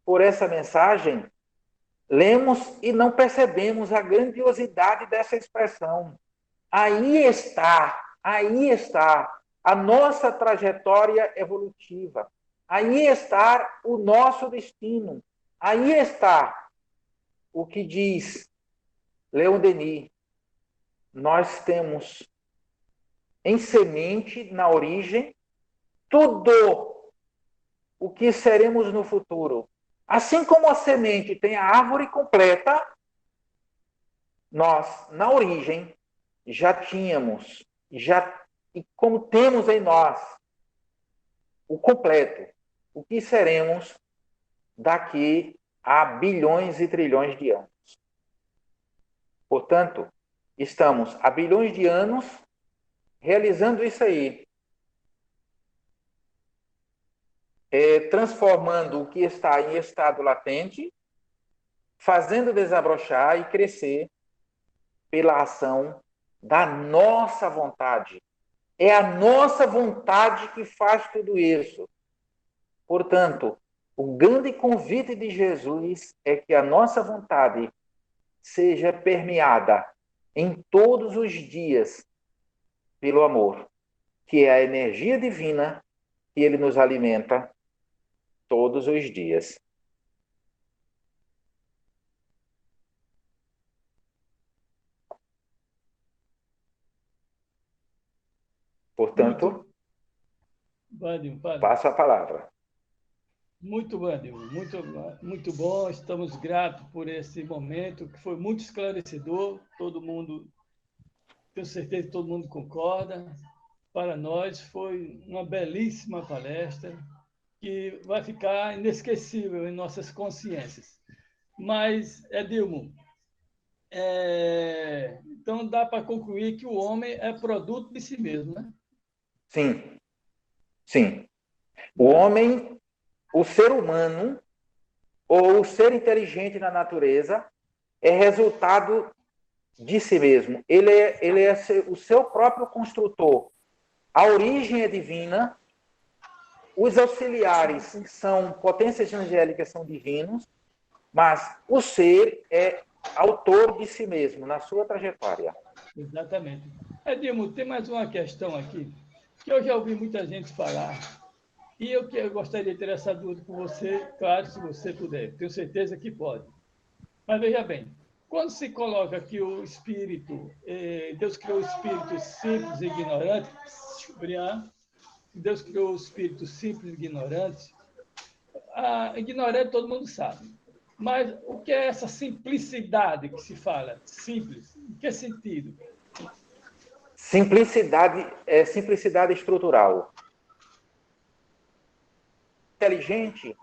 por essa mensagem, lemos e não percebemos a grandiosidade dessa expressão. Aí está a nossa trajetória evolutiva. Aí está o nosso destino. Aí está o que diz Leon Denis. Nós temos em semente, na origem, tudo o que seremos no futuro. Assim como a semente tem a árvore completa, nós, na origem, já tínhamos, e como temos em nós o completo, o que seremos daqui a bilhões e trilhões de anos. Portanto, estamos há bilhões de anos realizando isso aí, transformando o que está em estado latente, fazendo desabrochar e crescer pela ação da nossa vontade. É a nossa vontade que faz tudo isso. Portanto, o grande convite de Jesus é que a nossa vontade seja permeada em todos os dias pelo amor, que é a energia divina que ele nos alimenta todos os dias. Portanto, passo a palavra. Muito bom, Adilmo. Muito bom. Estamos gratos por esse momento, que foi muito esclarecedor. Todo mundo, tenho certeza que todo mundo concorda. Para nós foi uma belíssima palestra que vai ficar inesquecível em nossas consciências. Mas, Adilmo, então dá para concluir que o homem é produto de si mesmo, né? Sim. O homem, o ser humano, ou o ser inteligente na natureza, é resultado de si mesmo. Ele é o seu próprio construtor. A origem é divina, os auxiliares são potências angélicas, são divinos, mas o ser é autor de si mesmo, na sua trajetória. Exatamente. Edilmo, tem mais uma questão aqui, que eu já ouvi muita gente falar, e eu gostaria de ter essa dúvida com você, claro, se você puder. Tenho certeza que pode. Mas veja bem, quando se coloca que o espírito, Deus criou o espírito simples e ignorante, Deus criou o espírito simples e ignorante, ignorante todo mundo sabe. Mas o que é essa simplicidade que se fala? Simples. Em que sentido? Simplicidade é simplicidade estrutural. Inteligente,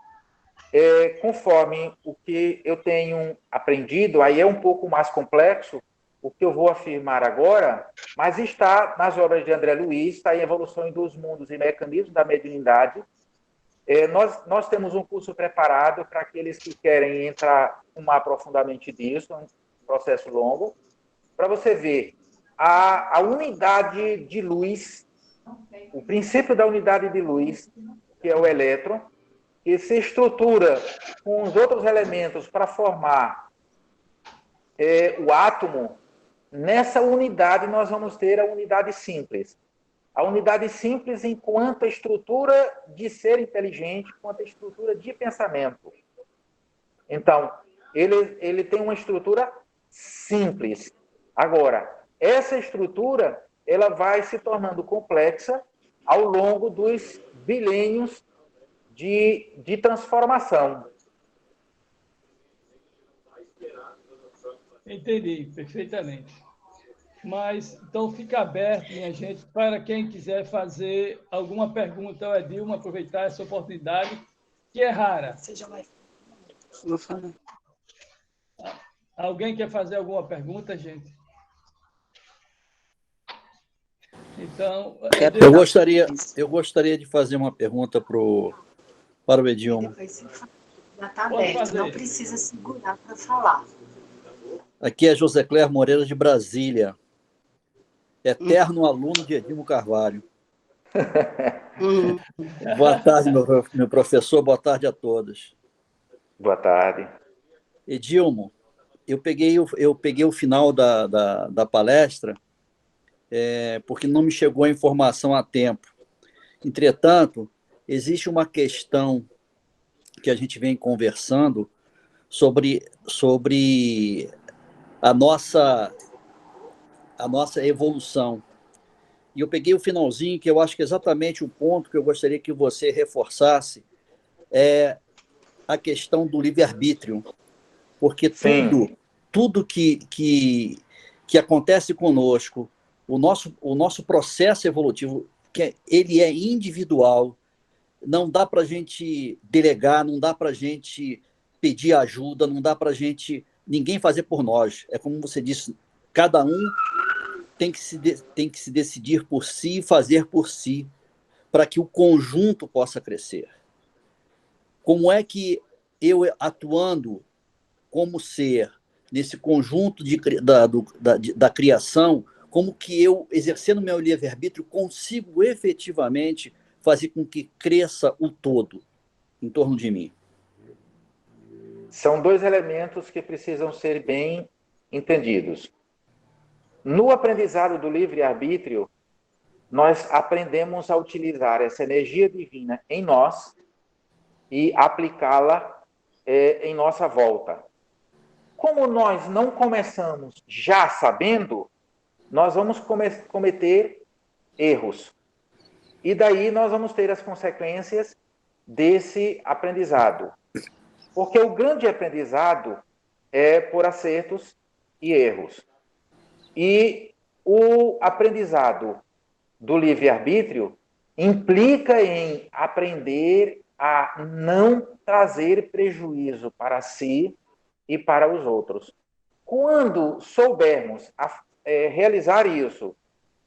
conforme o que eu tenho aprendido, aí é um pouco mais complexo o que eu vou afirmar agora, mas está nas obras de André Luiz, está em Evolução dos Mundos e Mecanismos da Mediunidade. Nós temos um curso preparado para aqueles que querem entrar mais profundamente disso, é um processo longo, para você ver a unidade de luz, o princípio da unidade de luz, que é o elétron, que se estrutura com os outros elementos para formar o átomo. Nessa unidade nós vamos ter a unidade simples. A unidade simples enquanto a estrutura de ser inteligente, enquanto a estrutura de pensamento. Então, ele tem uma estrutura simples. Agora, essa estrutura ela vai se tornando complexa ao longo dos bilênios de transformação. Entendi, perfeitamente. Mas, então, fica aberto, minha gente, para quem quiser fazer alguma pergunta ao Edilmo, aproveitar essa oportunidade, que é rara. Vou falar. Alguém quer fazer alguma pergunta, gente? Então, eu gostaria de fazer uma pergunta para o Edilmo. Já está aberto, não precisa segurar para falar. Aqui é José Cléber Moreira, de Brasília. Eterno aluno de Edilmo Carvalho. Boa tarde, meu professor, boa tarde a todos. Boa tarde. Edilmo, eu peguei o final da palestra, porque não me chegou a informação a tempo. Entretanto, existe uma questão que a gente vem conversando sobre a nossa evolução. E eu peguei o finalzinho, que eu acho que é exatamente o ponto que eu gostaria que você reforçasse, é a questão do livre-arbítrio. Porque tudo que acontece conosco, o nosso processo evolutivo, ele é individual, não dá para a gente delegar, não dá para a gente pedir ajuda, não dá para a gente, ninguém fazer por nós. É como você disse, cada um tem que se decidir por si e fazer por si, para que o conjunto possa crescer. Como é que eu, atuando como ser nesse conjunto da criação, como que eu, exercendo meu livre-arbítrio, consigo efetivamente fazer com que cresça o todo em torno de mim? São dois elementos que precisam ser bem entendidos. No aprendizado do livre-arbítrio, nós aprendemos a utilizar essa energia divina em nós e aplicá-la em nossa volta. Como nós não começamos já sabendo, nós vamos cometer erros. E daí nós vamos ter as consequências desse aprendizado. Porque o grande aprendizado é por acertos e erros. E o aprendizado do livre-arbítrio implica em aprender a não trazer prejuízo para si e para os outros. Quando soubermos realizar isso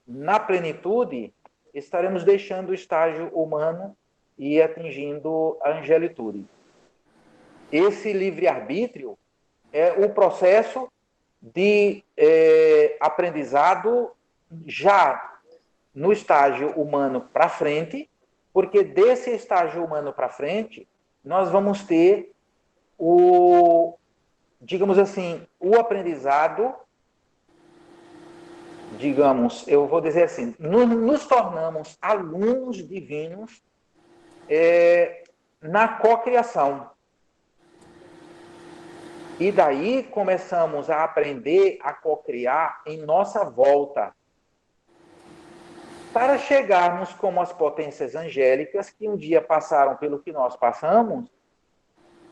na plenitude, estaremos deixando o estágio humano e atingindo a angelitude. Esse livre-arbítrio é o processo de aprendizado já no estágio humano para frente, porque desse estágio humano para frente, nós vamos ter digamos assim, o aprendizado, eu vou dizer assim, nos tornamos alunos divinos na cocriação. E daí começamos a aprender a cocriar em nossa volta, para chegarmos como as potências angélicas que um dia passaram pelo que nós passamos,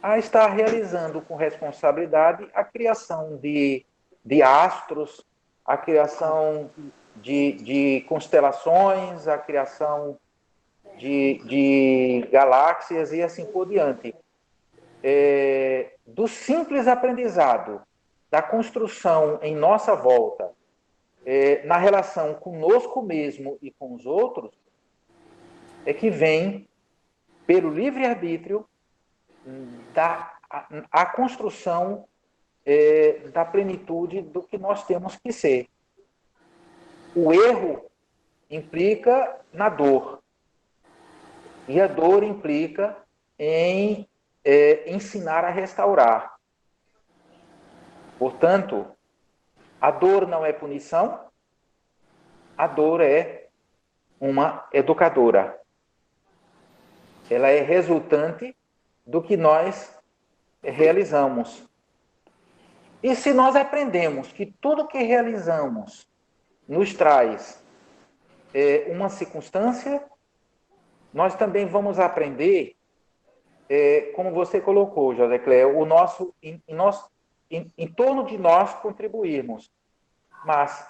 a estar realizando com responsabilidade a criação de astros, a criação de constelações, a criação de galáxias e assim por diante. Do simples aprendizado, da construção em nossa volta, na relação conosco mesmo e com os outros, é que vem, pelo livre-arbítrio, a construção da plenitude do que nós temos que ser. O erro implica na dor. E a dor implica em ensinar a restaurar. Portanto, a dor não é punição, a dor é uma educadora. Ela é resultante do que nós realizamos. E se nós aprendemos que tudo que realizamos nos traz uma circunstância, nós também vamos aprender, como você colocou, José Cléo, em torno de nós contribuirmos. Mas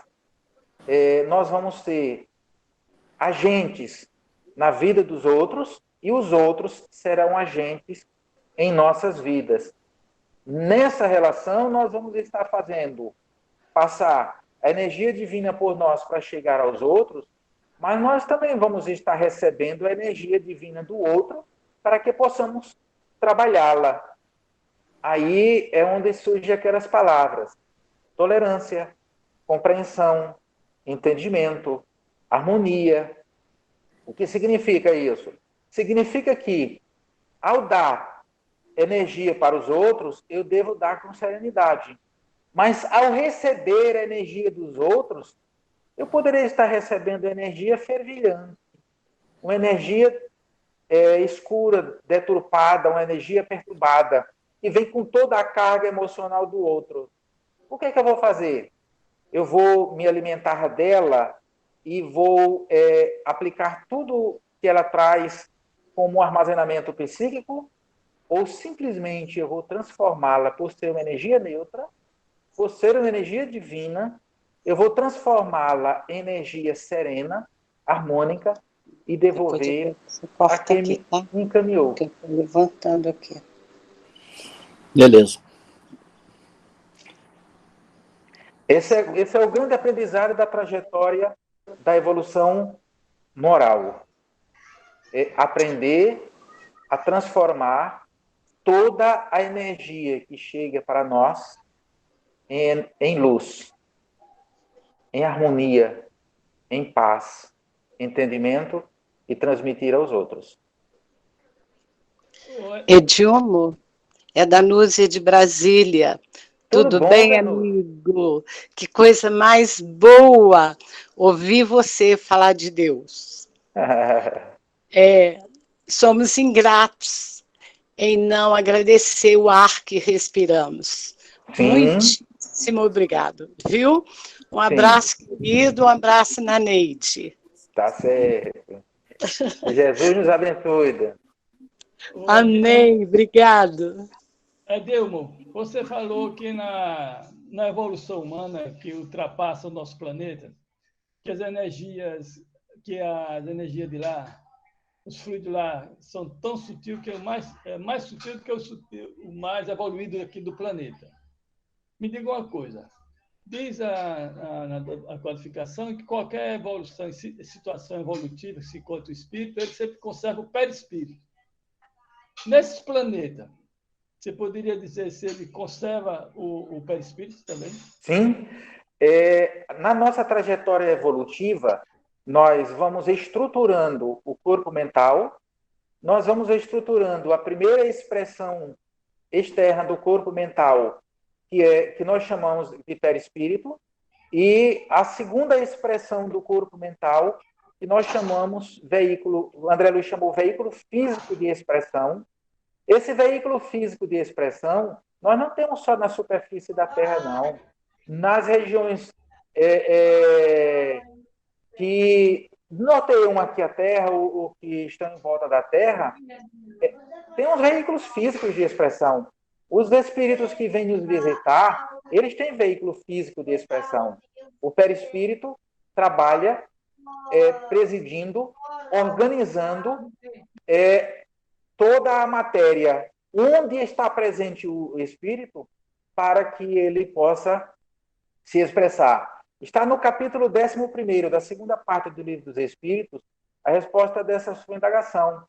nós vamos ser agentes na vida dos outros e os outros serão agentes em nossas vidas. Nessa relação, nós vamos estar fazendo passar a energia divina por nós para chegar aos outros, mas nós também vamos estar recebendo a energia divina do outro para que possamos trabalhá-la. Aí é onde surgem aquelas palavras: tolerância, compreensão, entendimento, harmonia. O que significa isso? Significa que, ao dar energia para os outros, eu devo dar com serenidade. Mas, ao receber a energia dos outros, eu poderia estar recebendo energia fervilhante, uma energia escura, deturpada, uma energia perturbada, que vem com toda a carga emocional do outro. O que é que eu vou fazer? Eu vou me alimentar dela e vou aplicar tudo que ela traz como um armazenamento psíquico, ou simplesmente eu vou transformá-la por ser uma energia neutra, por ser uma energia divina, eu vou transformá-la em energia serena, harmônica, e devolver a quem me encaminhou. Eu estou levantando aqui. Beleza. Esse é o grande aprendizado da trajetória da evolução moral. É aprender a transformar toda a energia que chega para nós em luz, em harmonia, em paz, entendimento e transmitir aos outros. Edilmo, é da Núzia de Brasília. Tudo bom, bem, amigo? Que coisa mais boa ouvir você falar de Deus. Somos ingratos em não agradecer o ar que respiramos. Sim. Muitíssimo obrigado, viu? Um abraço, querido, um abraço na Neide. Tá certo. Jesus nos abençoe. Amém, obrigado. Edilmo, você falou que na evolução humana, que ultrapassa o nosso planeta, que as energias de lá, os fluidos lá, são tão sutis que é mais sutil do que o mais evoluído aqui do planeta. Me diga uma coisa. Diz a codificação que qualquer evolução, situação evolutiva que se encontra o espírito, ele sempre conserva o perispírito. Nesses planetas, você poderia dizer se ele conserva o perispírito também? Sim. Na nossa trajetória evolutiva, nós vamos estruturando o corpo mental, nós vamos estruturando a primeira expressão externa do corpo mental, que nós chamamos de perispírito, e a segunda expressão do corpo mental, que nós chamamos veículo, o André Luiz chamou veículo físico de expressão. Esse veículo físico de expressão, nós não temos só na superfície da Terra, não. Nas regiões que noteiam aqui a Terra, ou que estão em volta da Terra, tem uns veículos físicos de expressão. Os espíritos que vêm nos visitar, eles têm veículo físico de expressão. O perispírito trabalha presidindo, organizando toda a matéria onde está presente o espírito para que ele possa se expressar. Está no capítulo 11º, da segunda parte do Livro dos Espíritos, a resposta dessa sua indagação.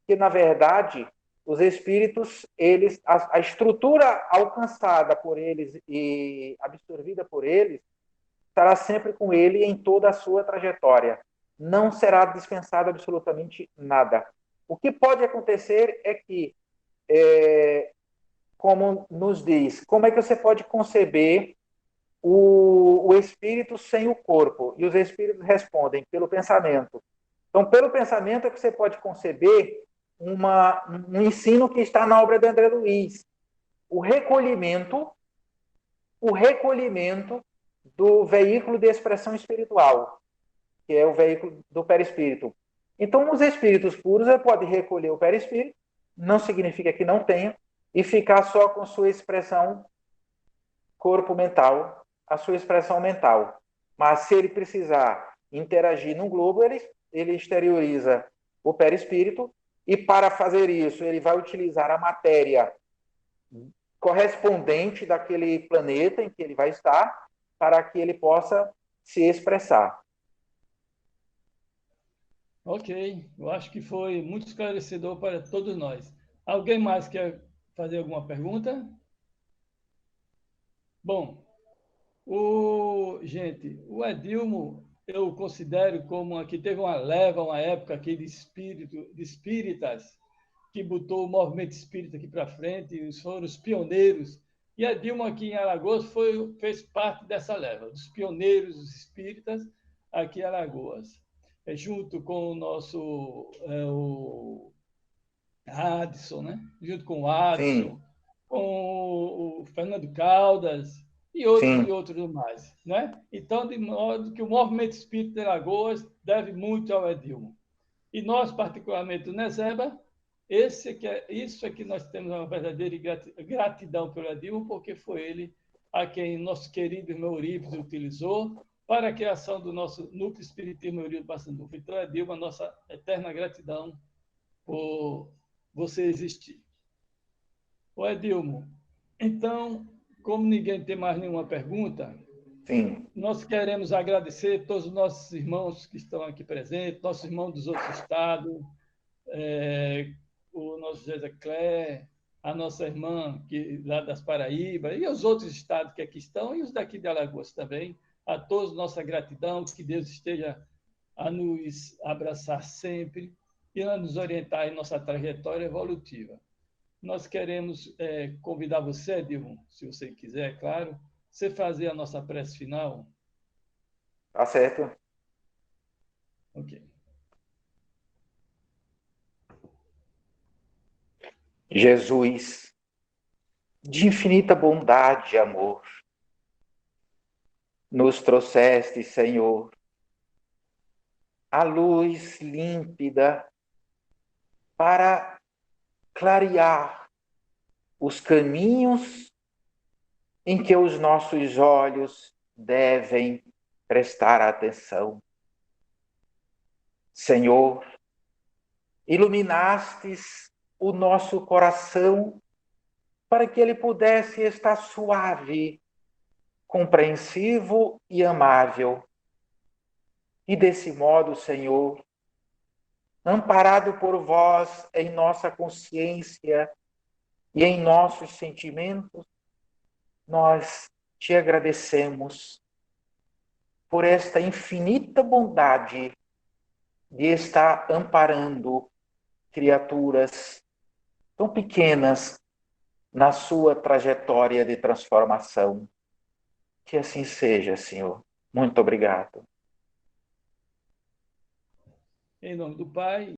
Que, na verdade, os espíritos, a estrutura alcançada por eles e absorvida por eles, estará sempre com ele em toda a sua trajetória. Não será dispensado absolutamente nada. O que pode acontecer é que, como nos diz, como é que você pode conceber o espírito sem o corpo? E os espíritos respondem pelo pensamento. Então, pelo pensamento é que você pode conceber um ensino que está na obra de André Luiz. O recolhimento do veículo de expressão espiritual, que é o veículo do perispírito. Então, os espíritos puros podem recolher o perispírito, não significa que não tenha, e ficar só com sua expressão corpo-mental, a sua expressão mental. Mas, se ele precisar interagir no globo, ele exterioriza o perispírito, e para fazer isso, ele vai utilizar a matéria correspondente daquele planeta em que ele vai estar, para que ele possa se expressar. Ok, eu acho que foi muito esclarecedor para todos nós. Alguém mais quer fazer alguma pergunta? Bom, gente, o Edilmo eu considero como que teve uma leva, uma época aqui de espíritas, que botou o movimento espírita aqui para frente, e foram os pioneiros. E a Dilma aqui em Alagoas fez parte dessa leva, dos pioneiros dos espíritas aqui em Alagoas. Junto com o nosso o Adson, né? Junto com o Adson, Sim. com o Fernando Caldas e outros mais. Né? Então, de modo que o movimento espírita de Alagoas deve muito ao Edilmo. E nós, particularmente do Nezeba, isso é que nós temos uma verdadeira gratidão pelo Edilmo, porque foi ele a quem nosso querido irmão Euripides utilizou para a criação do nosso Núcleo Espiritismo Euripides Passanduva. Então, Edilmo, a nossa eterna gratidão por você existir. Ô Edilmo, então, como ninguém tem mais nenhuma pergunta, Sim. nós queremos agradecer a todos os nossos irmãos que estão aqui presentes, nossos irmãos dos outros estados, o nosso José Clé, a nossa irmã lá das Paraíba, e os outros estados que aqui estão, e os daqui de Alagoas também. A todos nossa gratidão, que Deus esteja a nos abraçar sempre e a nos orientar em nossa trajetória evolutiva. Nós queremos convidar você, Edilmo, se você quiser, é claro, você fazer a nossa prece final. Tá certo. Ok. Jesus, de infinita bondade e amor, nos trouxeste, Senhor, a luz límpida para clarear os caminhos em que os nossos olhos devem prestar atenção. Senhor, iluminastes o nosso coração para que ele pudesse estar suave, compreensivo e amável. E desse modo, Senhor, amparado por vós em nossa consciência e em nossos sentimentos, nós te agradecemos por esta infinita bondade de estar amparando criaturas tão pequenas na sua trajetória de transformação. Que assim seja, Senhor. Muito obrigado. Em nome do Pai,